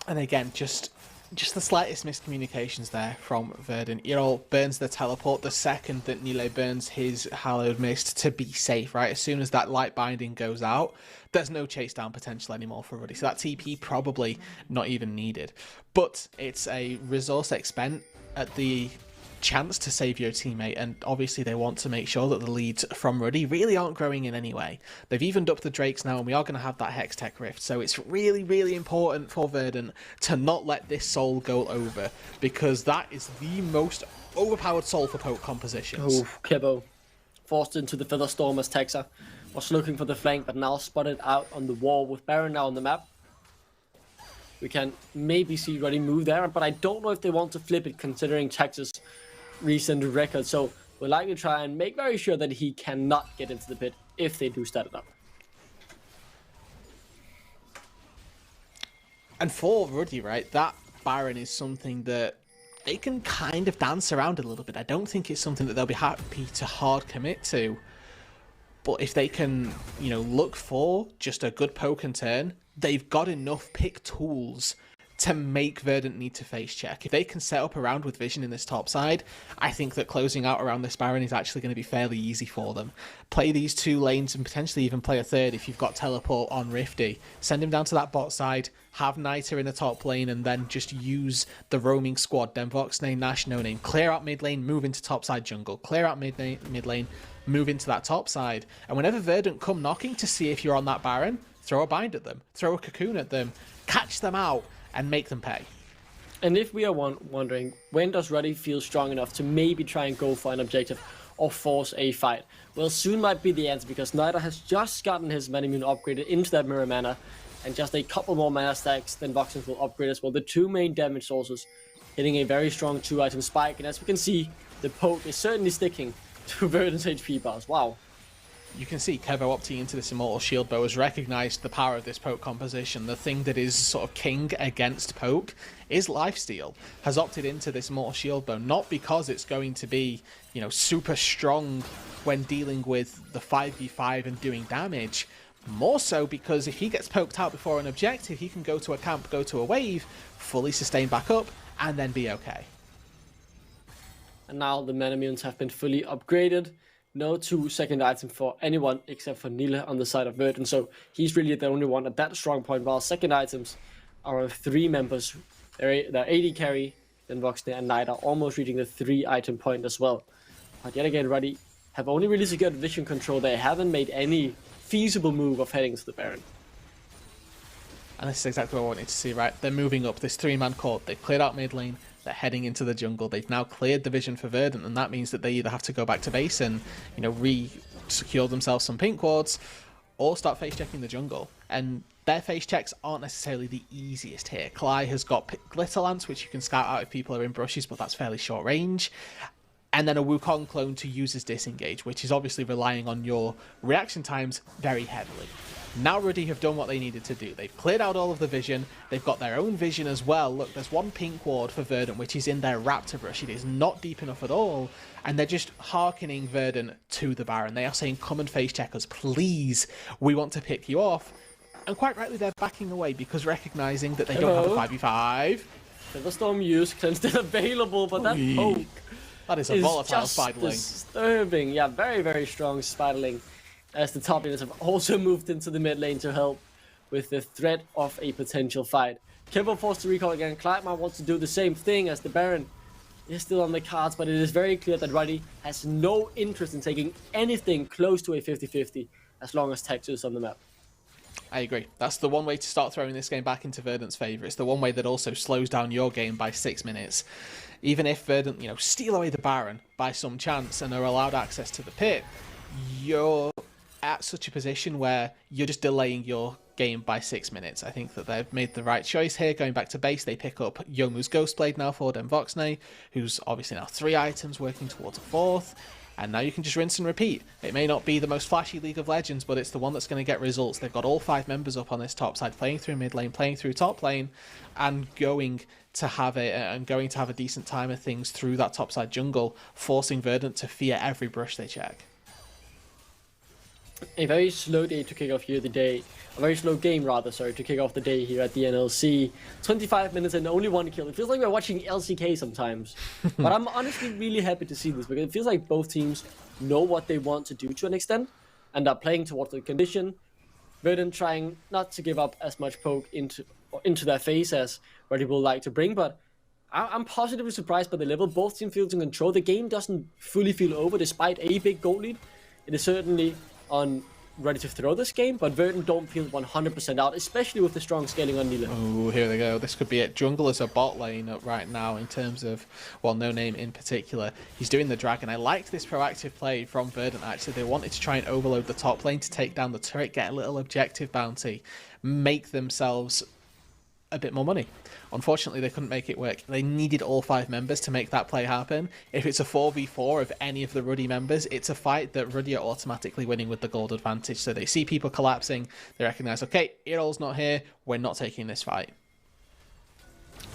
S2: And again, just the slightest miscommunications there from Verdant. Erol burns the teleport the second that Nile burns his Hallowed Mist to be safe, right? As soon as that light binding goes out, there's no chase down potential anymore for Ruddy. So that TP probably not even needed. But it's a resource expend at the chance to save your teammate, and obviously they want to make sure that the leads from Ruddy really aren't growing in any way. They've evened up the Drakes now, and we are going to have that Hex Tech Rift, so it's really, really important for Verdant to not let this soul go over, because that is the most overpowered soul for poke compositions.
S1: Oh, Kebo forced into the Feather Storm as Texa was looking for the flank, but now spotted out on the wall with Baron now on the map. We can maybe see Ruddy move there, but I don't know if they want to flip it considering Texas recent record, so we'll likely try and make very sure that he cannot get into the pit if they do start it up.
S2: And for Ruddy, right, that Baron is something that they can kind of dance around a little bit. I don't think it's something that they'll be happy to hard commit to, but if they can, you know, look for just a good poke and turn, they've got enough pick tools to make Verdant need to face check. If they can set up around with vision in this top side, I think that closing out around this Baron is actually going to be fairly easy for them. Play these 2 lanes and potentially even play a third if you've got teleport on Rifty. Send him down to that bot side, have Niter in the top lane, and then just use the roaming squad, Denvox, Name, Nash, No Name. Clear out mid lane, move into top side jungle. Clear out mid lane, move into that top side. And whenever Verdant come knocking to see if you're on that Baron, throw a bind at them, throw a cocoon at them, catch them out, and make them pay.
S1: And if we are wondering, when does Ruddy feel strong enough to maybe try and go for an objective or force a fight? Well, soon might be the answer, because Niter has just gotten his mana immune upgraded into that mirror mana, and just a couple more mana stacks, then Voxens will upgrade as well. The 2 main damage sources hitting a very strong 2-item spike, and as we can see, the poke is certainly sticking to Verdant's HP bars. Wow.
S2: You can see Kevo opting into this Immortal Shield Bow has recognised the power of this poke composition. The thing that is sort of king against poke is lifesteal. Has opted into this Immortal Shield Bow, not because it's going to be, you know, super strong when dealing with the 5v5 and doing damage. More so because if he gets poked out before an objective, he can go to a camp, go to a wave, fully sustain back up, and then be okay.
S1: And now the mana immunes have been fully upgraded. No 2 second items for anyone except for Nile on the side of Verdant, so he's really the only one at that strong point, while second items are of 3 members. They're AD carry, then Voxney and Niter almost reaching the 3-item point as well. But yet again, Ruddy have only really secured vision control. They haven't made any feasible move of heading to the Baron.
S2: And this is exactly what I wanted to see, right? They're moving up this 3-man court. They've cleared out mid lane. They're heading into the jungle. They've now cleared the vision for Verdant, and that means that they either have to go back to base and, you know, re-secure themselves some pink wards, or start face checking the jungle. And their face checks aren't necessarily the easiest here. Cly has got Glitter Lance, which you can scout out if people are in brushes, but that's fairly short range. And then a Wukong clone to use as disengage, which is obviously relying on your reaction times very heavily. Now Ruddy have done what they needed to do. They've cleared out all of the vision. They've got their own vision as well. Look, there's 1 pink ward for Verdant, which is in their Raptor brush. It is not deep enough at all. And they're just hearkening Verdant to the Baron. They are saying, come and face check us, please. We want to pick you off. And quite rightly, they're backing away because recognizing that they don't have a 5v5.
S1: Storm use can still available, but that poke
S2: that is a volatile Spiderling.
S1: Disturbing. Yeah, very, very strong Spiderling. As the top laners have also moved into the mid lane to help with the threat of a potential fight. Kevo forced to recall again. Clyde wants to do the same thing as the Baron is still on the cards, but it is very clear that Ruddy has no interest in taking anything close to a 50-50 as long as Texas is on the map.
S2: I agree. That's the one way to start throwing this game back into Verdant's favour. It's the one way that also slows down your game by 6 minutes. Even if Verdant, you know, steal away the Baron by some chance and are allowed access to the pit, you're at such a position where you're just delaying your game by 6 minutes. I think that they've made the right choice here. Going back to base, they pick up Yomu's Ghostblade now for Denvoxney, who's obviously now 3 items working towards a 4th. And now you can just rinse and repeat. It may not be the most flashy League of Legends, but it's the one that's going to get results. They've got all 5 members up on this top side, playing through mid lane, playing through top lane, and going to have a decent time of things through that top side jungle, forcing Verdant to fear every brush they check.
S1: A very slow day to kick off here the day. A very slow game, rather, sorry, to kick off the day here at the NLC. 25 minutes and only 1 kill. It feels like we're watching LCK sometimes. But I'm honestly really happy to see this, because it feels like both teams know what they want to do to an extent and are playing towards the condition. Verdant trying not to give up as much poke into their face as Ruddy will like to bring, but I'm positively surprised by the level. Both teams feel in control. The game doesn't fully feel over despite a big goal lead. It is certainly on Ruddy to throw this game, but Verdant don't feel 100% out, especially with the strong scaling on Nila.
S2: Oh, here they go. This could be it. Jungle is a bot lane up right now in terms of, well, No Name in particular. He's doing the dragon. I liked this proactive play from Verdant, actually. They wanted to try and overload the top lane to take down the turret, get a little objective bounty, make themselves a bit more money. Unfortunately, they couldn't make it work. They needed all 5 members to make that play happen. If it's a 4v4 of any of the Ruddy members, it's a fight that Ruddy are automatically winning with the gold advantage. So they see people collapsing, they recognize, okay, Irol's not here, we're not taking this fight.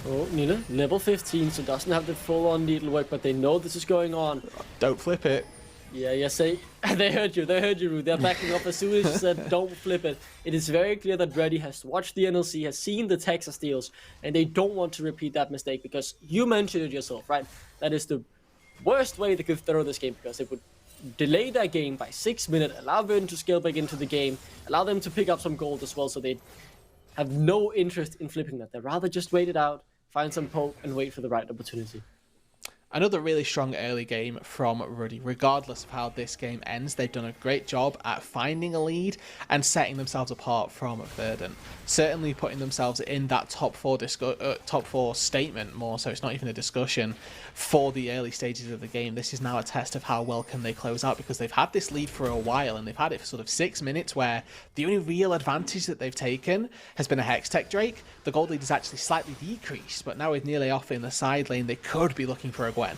S1: Oh, Nina, level 15, so doesn't have the full-on needlework, but they know this is going on.
S2: Don't flip it.
S1: Yeah, say they heard you, Rude. They're backing up as soon as you said don't flip it. It is very clear that Ruddy has watched the NLC, has seen the Texas steals, and they don't want to repeat that mistake because you mentioned it yourself, right? That is the worst way they could throw this game because it would delay their game by 6 minutes, allow Verdant to scale back into the game, allow them to pick up some gold as well, so they have no interest in flipping that. They'd rather just wait it out, find some poke, and wait for the right opportunity.
S2: Another really strong early game from Ruddy. Regardless of how this game ends, they've done a great job at finding a lead and setting themselves apart from Verdant. Certainly putting themselves in that top four statement more, so it's not even a discussion for the early stages of the game. This is now a test of how well can they close out, because they've had this lead for a while and they've had it for sort of 6 minutes where the only real advantage that they've taken has been a Hextech Drake. The gold lead is actually slightly decreased, but now with nearly off in the side lane, they could be looking for a Gwen.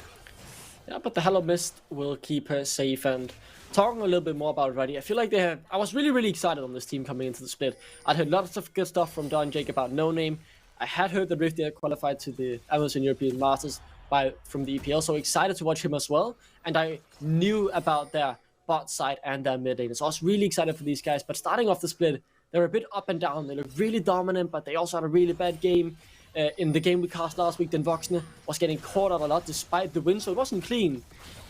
S1: Yeah, but the Hello Mist will keep her safe. And talking a little bit more about Ruddy, I feel like I was really excited on this team coming into the split. I'd heard lots of good stuff from Don Jake about No Name. I had heard that Rifty had qualified to the Amazon European Masters from the EPL, so excited to watch him as well. And I knew about their bot side and their mid lane, so I was really excited for these guys. But starting off the split, they were a bit up and down. They looked really dominant, but they also had a really bad game. In the game we cast last week, then Voxne was getting caught out a lot despite the win, so it wasn't clean.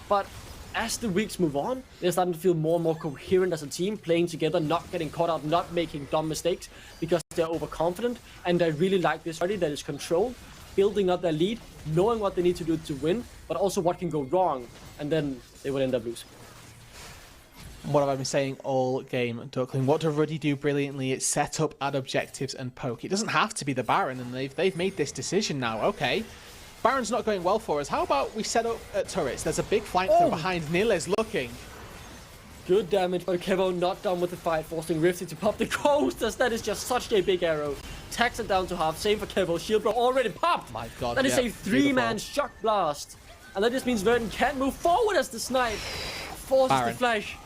S1: But as the weeks move on, they're starting to feel more and more coherent as a team, playing together, not getting caught out, not making dumb mistakes because they're overconfident. And I really like this Ruddy that is controlled, building up their lead, knowing what they need to do to win, but also what can go wrong, and then they will end up losing.
S2: What have I been saying all game, Duckling? What does Ruddy do brilliantly? It's set up, add objectives, and poke. It doesn't have to be the Baron, and they've made this decision now. Okay, Baron's not going well for us. How about we set up at turrets? There's a big flank from behind. Nile's looking.
S1: Good damage, but Kevo not done with the fight, forcing Rifty to pop the coasters. That is just such a big arrow. Tax it down to half. Same for Kevo. Shield bro already popped.
S2: My God,
S1: that is a 3-man shock blast. And that just means Verdant can't move forward as the snipe forces the flash.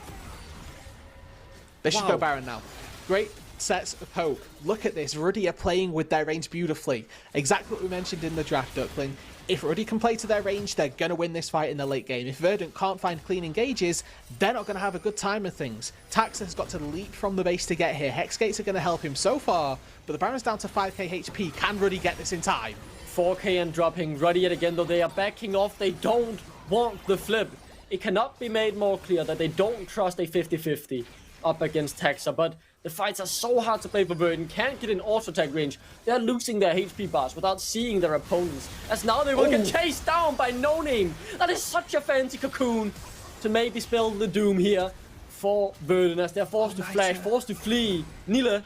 S2: They should go Baron now. Great sets of poke. Look at this. Ruddy are playing with their range beautifully. Exactly what we mentioned in the draft, Duckling. If Ruddy can play to their range, they're going to win this fight in the late game. If Verdant can't find clean engages, they're not going to have a good time of things. Tax has got to leap from the base to get here. Hex Gates are going to help him so far, but the Baron's down to 5k HP. Can Ruddy get this in time?
S1: 4k and dropping. Ruddy yet again, though they are backing off. They don't want the flip. It cannot be made more clear that they don't trust a 50-50. Up against Taxa, but the fights are so hard to play for Verdant, can't get in auto tag range. They're losing their HP bars without seeing their opponents, as now they will get chased down by No Name. That is such a fancy cocoon to maybe spell the doom here for Verdant, as they're forced to flash, forced to flee. Nile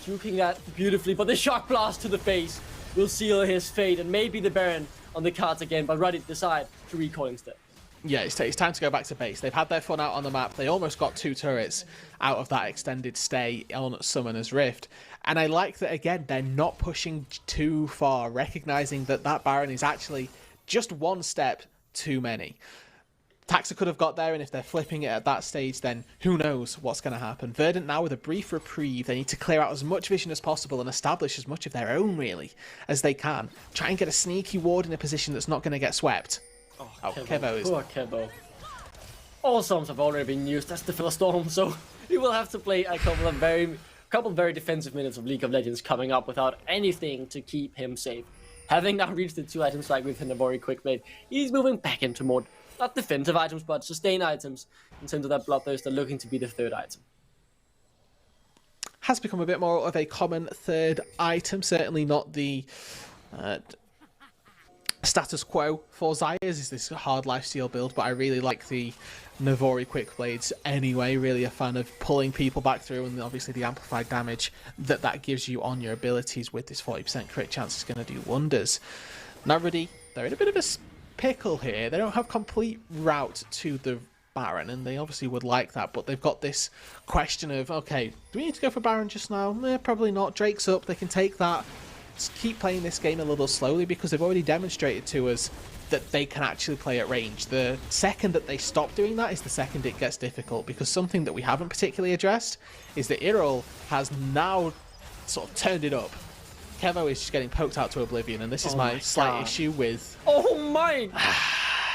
S1: juking that beautifully, but the shock blast to the face will seal his fate, and maybe the Baron on the cards again, but Ruddy decide to recall instead.
S2: Yeah, it's time to go back to base. They've had their fun out on the map. They almost got 2 turrets out of that extended stay on Summoner's Rift. And I like that, again, they're not pushing too far, recognizing that that Baron is actually just one step too many. Taxa could have got there, and if they're flipping it at that stage, then who knows what's going to happen. Verdant now with a brief reprieve. They need to clear out as much vision as possible and establish as much of their own, really, as they can. Try and get a sneaky ward in a position that's not going to get swept. Oh, Kevo is...
S1: Poor Kevo. All storms have already been used. That's the first storm, so he will have to play a couple of very defensive minutes of League of Legends coming up without anything to keep him safe. Having now reached the 2 items like within a very quick blade, he's moving back into more, not defensive items, but sustain items in terms of that Bloodthirster looking to be the 3rd item.
S2: Has become a bit more of a common 3rd item, certainly not the... status quo for Xayah's is this hard lifesteal build, but I really like the Navori quick blades anyway. Really a fan of pulling people back through, and obviously the amplified damage that gives you on your abilities with this 40% crit chance is going to do wonders. Now Ruddy, they're in a bit of a pickle here. They don't have complete route to the Baron, and they obviously would like that, but they've got this question of, okay, do we need to go for Baron just now? Probably not. Drake's up, they can take that. Just keep playing this game a little slowly, because they've already demonstrated to us that they can actually play at range. The second that they stop doing that is the second it gets difficult, because something that we haven't particularly addressed is that Irol has now sort of turned it up. Kevo is just getting poked out to oblivion, and this is my slight issue with...
S1: Oh my!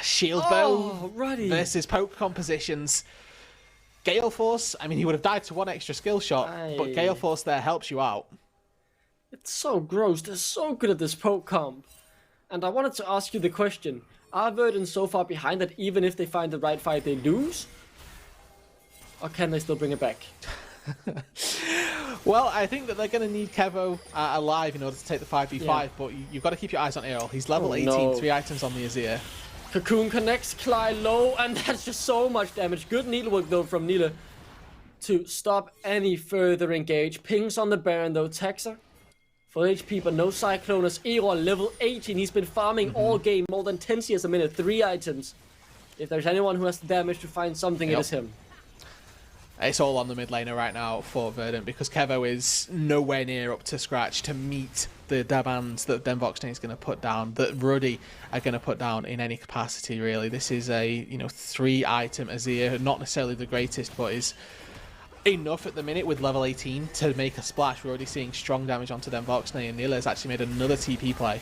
S2: Shield Bow
S1: Ruddy
S2: versus poke compositions. Gale Force, I mean, he would have died to one extra skill shot, but Gale Force there helps you out.
S1: It's so gross. They're so good at this poke comp. And I wanted to ask you the question. Are Verdant so far behind that even if they find the right fight, they lose? Or can they still bring it back?
S2: Well, I think that they're going to need Kevo alive in order to take the 5v5, but you've got to keep your eyes on Earl. He's level 18, 3 items on the Azir.
S1: Cocoon connects, Cly low, and that's just so much damage. Good needlework though from Nila to stop any further engage. Pings on the Baron though, Taxa. Full HP, but no Cyclonus. Erol, level 18. He's been farming all game, more than 10 CS a minute, 3 items. If there's anyone who has the damage to find something, it is him.
S2: It's all on the mid laner right now for Verdant because Kevo is nowhere near up to scratch to meet the demands that Den Voxney is going to put down, that Ruddy are going to put down in any capacity, really. This is a 3-item Azir, not necessarily the greatest, but is enough at the minute with level 18 to make a splash. We're already seeing strong damage onto Den Voxney, and Nila has actually made another TP play.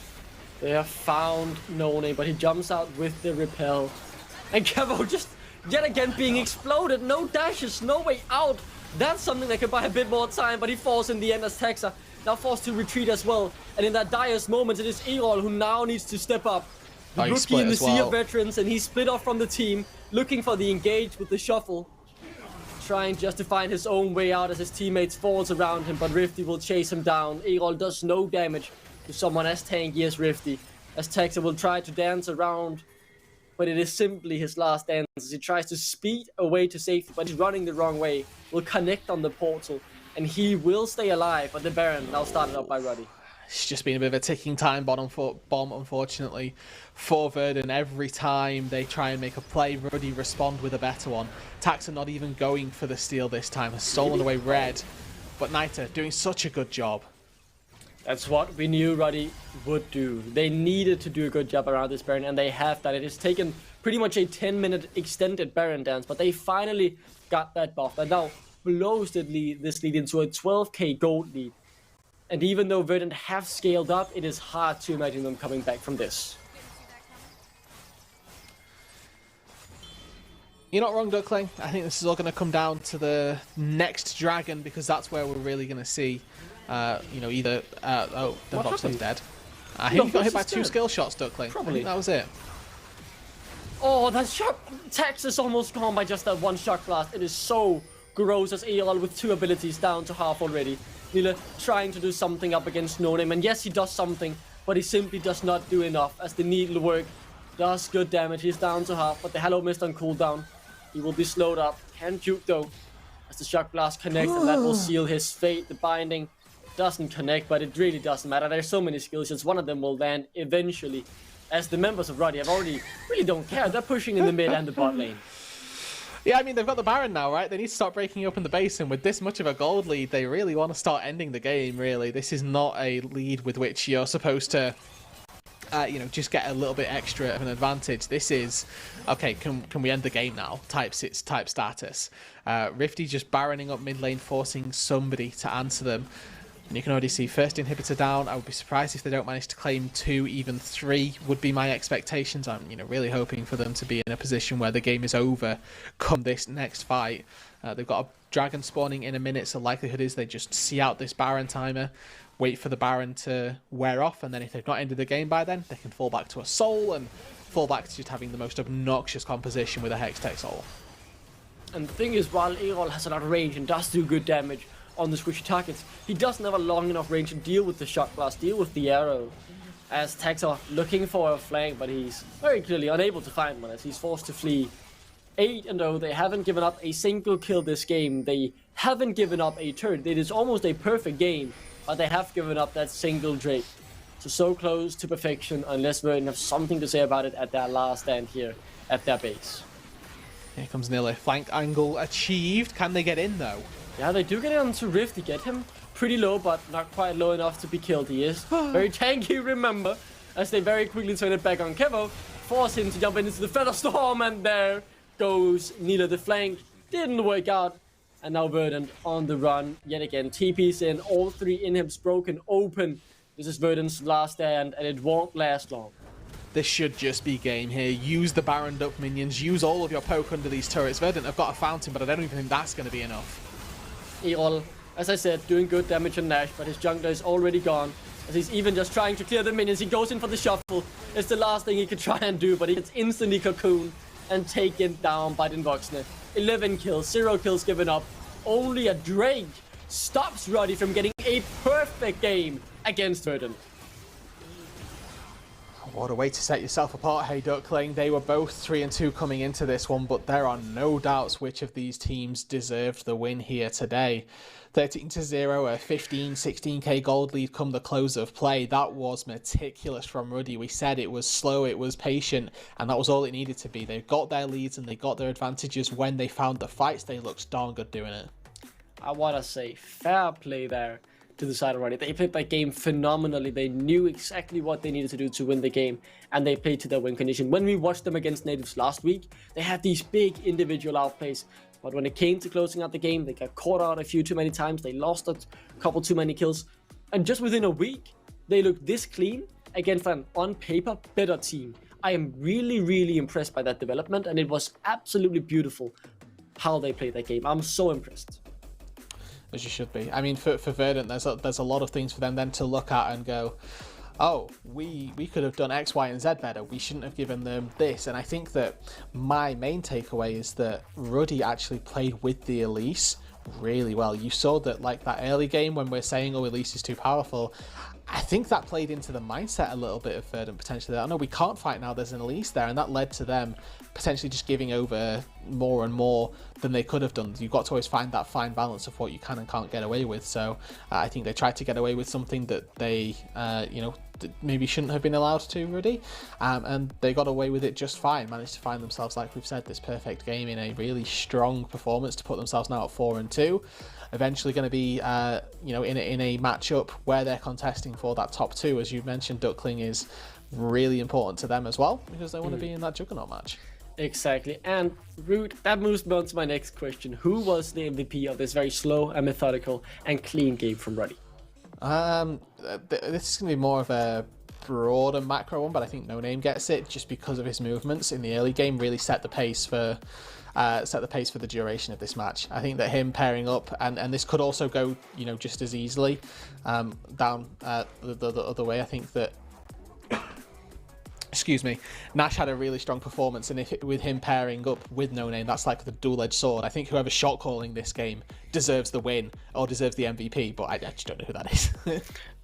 S1: They have found None, but he jumps out with the repel. And Kevo just yet again being exploded. No dashes, no way out. That's something that could buy a bit more time, but he falls in the end as Taxa now forced to retreat as well. And in that direst moment, it is Erol who now needs to step up. The rookie in the sea of veterans, and he split off from the team, looking for the engage with the shuffle. Trying just to find his own way out as his teammates falls around him, but Rifty will chase him down. Erol does no damage to someone as tanky as Rifty, as Taxa will try to dance around, but it is simply his last dance as he tries to speed away to safety, but he's running the wrong way. Will connect on the portal, and he will stay alive, but the Baron now started up by Ruddy.
S2: It's just been a bit of a ticking time bomb, unfortunately, for Verdant. Every time they try and make a play, Ruddy respond with a better one. Taxa not even going for the steal this time, has stolen away red, but Nita doing such a good job.
S1: That's what we knew Ruddy would do. They needed to do a good job around this Baron, and they have that. It has taken pretty much a 10-minute extended Baron dance, but they finally got that buff, and now blows this lead into a 12k gold lead. And even though Verdant have scaled up, it is hard to imagine them coming back from this.
S2: You're not wrong, Duckling. I think this is all going to come down to the next dragon, because that's where we're really going to see, either... oh, the box is dead. I think he got hit by 2 skill shots, Duckling.
S1: Probably.
S2: I think that was it.
S1: Oh, that shock... Tax is almost gone by just that one shock blast. It is so gross as Erol with 2 abilities down to half already. Nila trying to do something up against No Name, and yes, he does something, but he simply does not do enough as the needlework does good damage. He's down to half, but the Hello Mist on cooldown. He will be slowed up. Can juke though, as the shock blast connects, and that will seal his fate. The binding doesn't connect, but it really doesn't matter. There's so many skill shots. One of them will land eventually, as the members of Ruddy have already really don't care. They're pushing in the mid and the bot lane.
S2: Yeah, I mean, they've got the Baron now, right? They need to start breaking open the base, and with this much of a gold lead, they really want to start ending the game, really. This is not a lead with which you're supposed to, just get a little bit extra of an advantage. This is, okay, can we end the game now? Type status. Rifty just Baroning up mid lane, forcing somebody to answer them. And you can already see first inhibitor down. I would be surprised if they don't manage to claim 2, even 3 would be my expectations. I'm really hoping for them to be in a position where the game is over come this next fight. They've got a dragon spawning in a minute, so likelihood is they just see out this Baron timer, wait for the Baron to wear off, and then if they've not ended the game by then, they can fall back to a soul and fall back to just having the most obnoxious composition with a Hextech soul.
S1: And the thing is, while Erol has a lot of range and does do good damage on the squishy targets, he doesn't have a long enough range to deal with the shock blast, deal with the arrow. As Taxa looking for a flank, but he's very clearly unable to find one as he's forced to flee. 8-0, they haven't given up a single kill this game. They haven't given up a turn. It is almost a perfect game, but they have given up that single Drake. So close to perfection, unless Verdant have something to say about it at their last stand here at their base.
S2: Here comes Nila. Flank angle achieved. Can they get in, though?
S1: Yeah, they do get it onto Rift. They get him pretty low, but not quite low enough to be killed. He is very tanky, remember, as they very quickly turn it back on Kevo, force him to jump into the Feather Storm, and there goes Nila. The flank didn't work out, and now Verdant on the run yet again. TP's in, all 3 inhibs broken open. This is Verdant's last stand, and it won't last long.
S2: this should just be game here. Use the Baron Duck minions, use all of your poke under these turrets. Verdant have got a fountain, but I don't even think that's going to be enough.
S1: Erol, as I said, doing good damage on Nash, but his jungler is already gone. As he's even just trying to clear the minions, he goes in for the shuffle. It's the last thing he could try and do, but he gets instantly cocooned and taken down by Voxne. 11 kills, 0 kills given up. Only a Drake stops Ruddy from getting a perfect game against Verdant.
S2: What a way to set yourself apart, hey Duckling. They were both 3-2 coming into this one, but there are no doubts which of these teams deserved the win here today. 13-0, a 16k gold lead come the close of play. That was meticulous from Ruddy. We said it was slow, it was patient, and that was all it needed to be. They got their leads and they got their advantages when they found the fights. They looked darn good doing it.
S1: I want to say fair play there to the side of Ruddy. They played that game phenomenally. They knew exactly what they needed to do to win the game, and they played to their win condition. When we watched them against natives last week, they had these big individual outplays, but when it came to closing out the game, they got caught out a few too many times. They lost a couple too many kills, and just within a week, they looked this clean against an on paper better team. I am really impressed by that development, and it was absolutely beautiful how they played that game. I'm so impressed.
S2: As you should be. I mean, for Verdant, there's a lot of things for them then to look at and go, oh, we could have done X, Y, and Z better. We shouldn't have given them this. And I think that my main takeaway is that Ruddy actually played with the Elise really well. You saw that, like, that early game when we're saying, oh, Elise is too powerful. I think that played into the mindset a little bit of Verdant potentially. I know we can't fight now, there's an Elise there, and that led to them potentially just giving over more and more than they could have done. You've got to always find that fine balance of what you can and can't get away with. So I think they tried to get away with something that they, maybe shouldn't have been allowed to, Ruddy, and they got away with it just fine. Managed to find themselves, like we've said, this perfect game in a really strong performance to put themselves now at 4-2. Eventually going to be, in a matchup where they're contesting for that top 2, as you mentioned. Duckling is really important to them as well because they want to be in that juggernaut match.
S1: Exactly. And Rude, that moves me on to my next question. Who was the MVP of this very slow and methodical and clean game from Ruddy?
S2: This is going to be more of a broader macro one, but I think No Name gets it just because of his movements in the early game. Really set the pace for the duration of this match. I think that him pairing up, and this could also go, just as easily down the other way. I think that, excuse me, Nash had a really strong performance, and with him pairing up with No Name, that's like the dual-edged sword. I think whoever's shot calling this game deserves the win or deserves the MVP, but I just don't know who that is.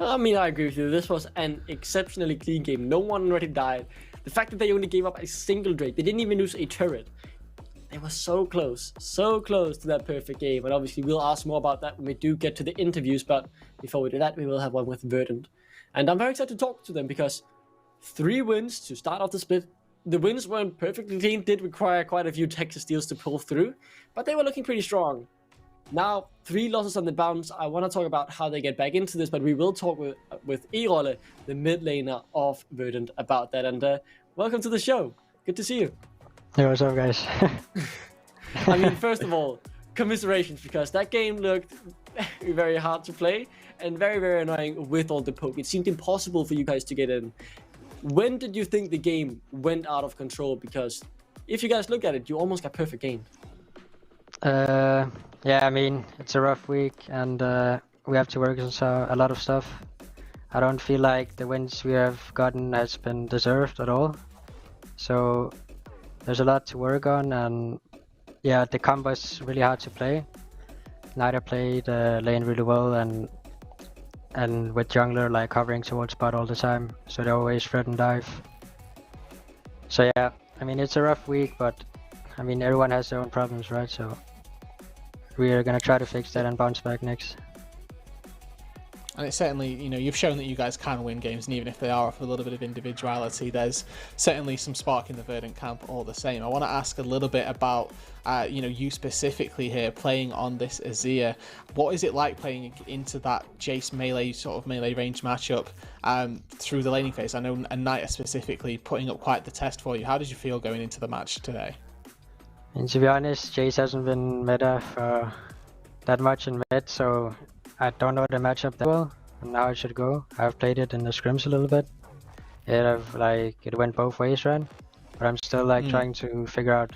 S1: I mean, I agree with you. This was an exceptionally clean game. No one already died. The fact that they only gave up a single Drake, they didn't even lose a turret. They were so close to that perfect game. And obviously, we'll ask more about that when we do get to the interviews. But before we do that, we will have one with Verdant. And I'm very excited to talk to them because 3 wins to start off the split. The wins weren't perfectly clean, did require quite a few Texas steals to pull through, but they were looking pretty strong. Now, 3 losses on the bounce. I want to talk about how they get back into this, but we will talk with Erol, the mid laner of Verdant, about that. And welcome to the show. Good to see you.
S3: Hey, what's up, guys?
S1: I mean, first of all, commiserations, because that game looked very hard to play and very annoying with all the poke. It seemed impossible for you guys to get in. When did you think the game went out of control? Because if you guys look at it, you almost got perfect game.
S3: Yeah, I mean, it's a rough week and we have to work on a lot of stuff. I don't feel like the wins we have gotten has been deserved at all. So there's a lot to work on, and yeah, the combo is really hard to play. Nida played lane really well, and with jungler like hovering towards bot all the time, so they always thread and dive. So yeah, I mean, it's a rough week, but I mean, everyone has their own problems, right? So we are gonna try to fix that and bounce back next.
S2: And it's certainly, you've shown that you guys can win games, and even if they are off a little bit of individuality, there's certainly some spark in the Verdant camp all the same. I want to ask a little bit about, you specifically here, playing on this Azir. What is it like playing into that Jace melee range matchup through the laning phase? I know Nida specifically putting up quite the test for you. How did you feel going into the match today?
S3: And to be honest, Jace hasn't been meta for that much in mid, so I don't know the matchup that well and how it should go. I've played it in the scrims a little bit, it went both ways, right? But I'm still like trying to figure out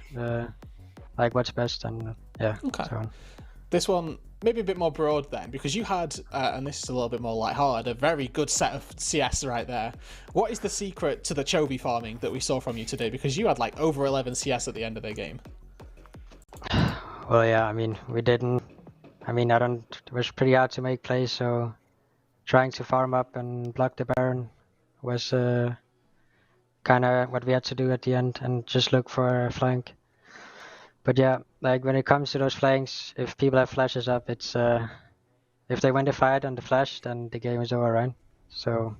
S3: like what's best, and yeah.
S2: Okay.
S3: So.
S2: This one maybe a bit more broad then, because you had, and this is a little bit more lighthearted, a very good set of CS right there. What is the secret to the Chobi farming that we saw from you today? Because you had like over 11 CS at the end of the game.
S3: Well, yeah, I mean, we didn't. I mean, it was pretty hard to make plays, so trying to farm up and block the Baron was kind of what we had to do at the end, and just look for a flank. But yeah, like when it comes to those flanks, if people have flashes up, it's if they win the fight on the flash, then the game is over, right? So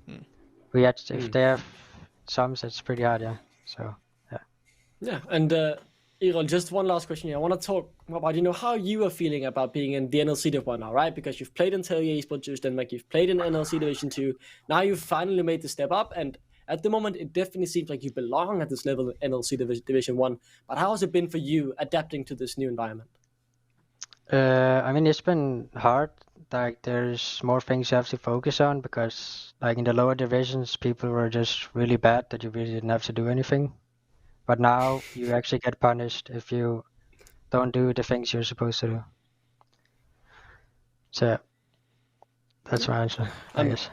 S3: if they have sums, it's pretty hard, yeah. So yeah.
S1: Yeah, and Egon, just one last question here. I want to talk about how you are feeling about being in the NLC Division now, right? Because you've played in Telia Esports Denmark, you've played in NLC Division 2. Now you've finally made the step up, and at the moment, it definitely seems like you belong at this level in NLC Division 1. But how has it been for you adapting to this new environment?
S3: I mean, it's been hard. Like, there's more things you have to focus on, because like in the lower divisions, people were just really bad that you really didn't have to do anything. But now you actually get punished if you don't do the things you're supposed to do. So that's my answer, I guess.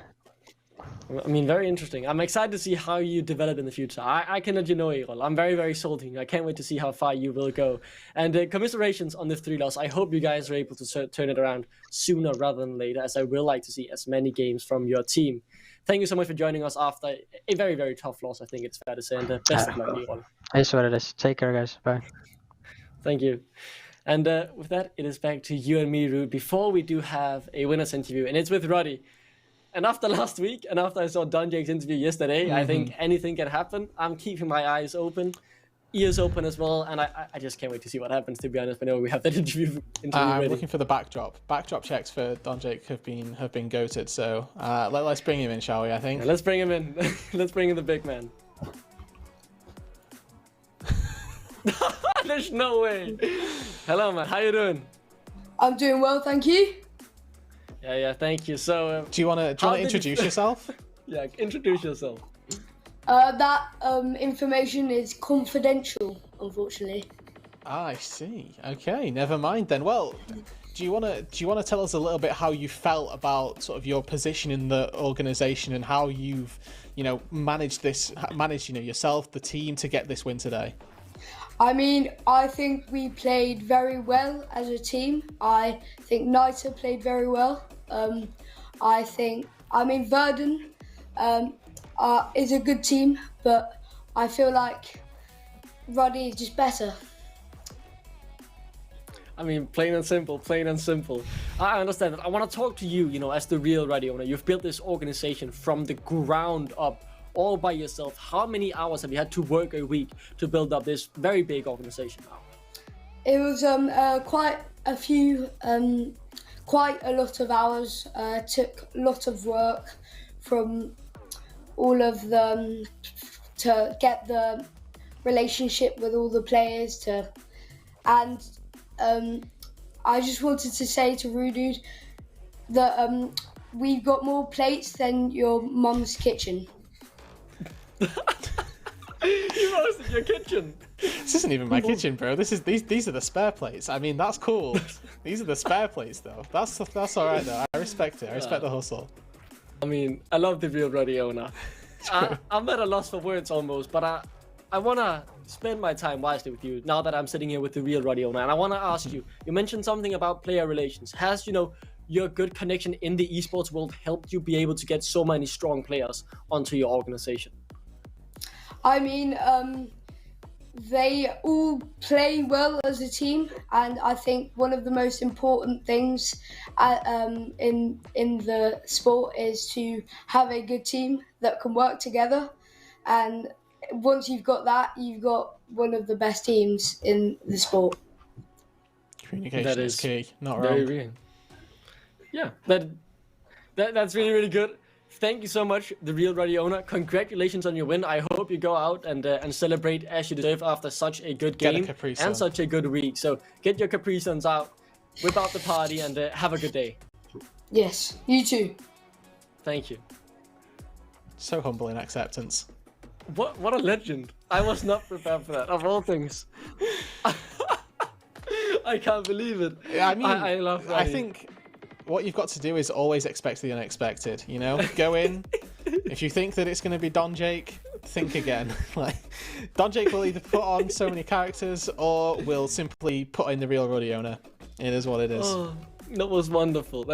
S1: I mean, very interesting. I'm excited to see how you develop in the future. I can let you know, Errol. I'm very, very sold on you. I can't wait to see how far you will go. And commiserations on the 3 loss. I hope you guys are able to turn it around sooner rather than later, as I will like to see as many games from your team. Thank you so much for joining us after a very, very tough loss, I think it's fair to say. And best of luck, Errol.
S3: That's what it is. Take care, guys. Bye.
S1: Thank you. And with that, it is back to you and me, Rude. Before we do have a winner's interview, and it's with Ruddy. And after last week, and after I saw Don Jake's interview yesterday, I think anything can happen. I'm keeping my eyes open, ears open as well, and I just can't wait to see what happens, to be honest, whenever we have that interview
S2: I'm
S1: ready.
S2: looking for the backdrop. Backdrop checks for Don Jake have been goated, so let's bring him in, shall we, I think?
S1: Yeah, let's bring him in. Let's bring in the big man. There's no way. Hello, man. How you doing?
S4: I'm doing well, thank you.
S1: Yeah, thank you. So,
S2: do you want to introduce yourself?
S1: Yeah, introduce yourself.
S4: That information is confidential, unfortunately.
S2: I see. Okay, never mind then. Well, do you want to tell us a little bit how you felt about sort of your position in the organization and how you've managed yourself, the team, to get this win today?
S4: I mean, I think we played very well as a team. I think Nita played very well. Verdant is a good team, but I feel like Ruddy is just better.
S1: I mean, plain and simple. I understand that. I want to talk to you, as the real Ruddy owner. You've built this organization from the ground up, all by yourself. How many hours have you had to work a week to build up this very big organization now?
S4: It was quite a lot of hours. Took a lot of work from all of them to get the relationship with all the players and I just wanted to say to Ruddy that we've got more plates than your mum's kitchen.
S1: You roasted your kitchen.
S2: This isn't even my kitchen, bro. These are the spare plates. I mean, that's cool. These are the spare plates, though. That's all right, though. I respect it. I respect the hustle.
S1: I mean, I love the real Ruddy owner. I'm at a loss for words almost, but I want to spend my time wisely with you now that I'm sitting here with the real Ruddy owner. And I want to ask you, you mentioned something about player relations. Has, your good connection in the esports world helped you be able to get so many strong players onto your organization?
S4: I mean, they all play well as a team, and I think one of the most important things in the sport is to have a good team that can work together. And once you've got that, you've got one of the best teams in the sport.
S2: Communication is key. Not wrong.
S1: Very real. Yeah, that's really, really good. Thank you so much, the real Ruddy owner. Congratulations on your win. I hope you go out and celebrate as you deserve after such a good game and such a good week. So get your Capri Suns out, whip out the party, and have a good day.
S4: Yes, you too.
S1: Thank you.
S2: So humble in acceptance.
S1: What a legend. I was not prepared for that, of all things. I can't believe it.
S2: Yeah, I mean,
S1: I love Ruddy.
S2: I think what you've got to do is always expect the unexpected, you know? Go in. If you think that it's going to be Don Jake, think again. Like, Don Jake will either put on so many characters or will simply put in the real Ruddy owner. It is what it is.
S1: Oh, that was wonderful.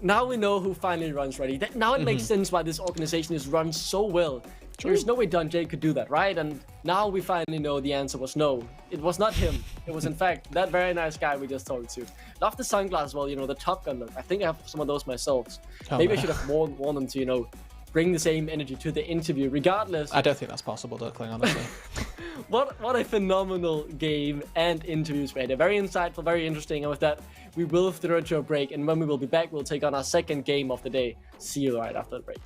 S1: Now we know who finally runs Ruddy. Now it makes sense why this organization is run so well.
S2: True.
S1: There's no way Don Jake could do that, right? And now we finally know the answer was no. It was not him. It was, in fact, that very nice guy we just talked to. Love the sunglasses, well, you know, the Top Gun look. I think I have some of those myself. Maybe I should have worn them to, you know, bring the same energy to the interview, regardless.
S2: I don't think that's possible, Duckling, honestly.
S1: What a phenomenal game and interviews we had. They're very insightful, very interesting. And with that, we will throw it to a break. And when we will be back, we'll take on our second game of the day. See you right after the break.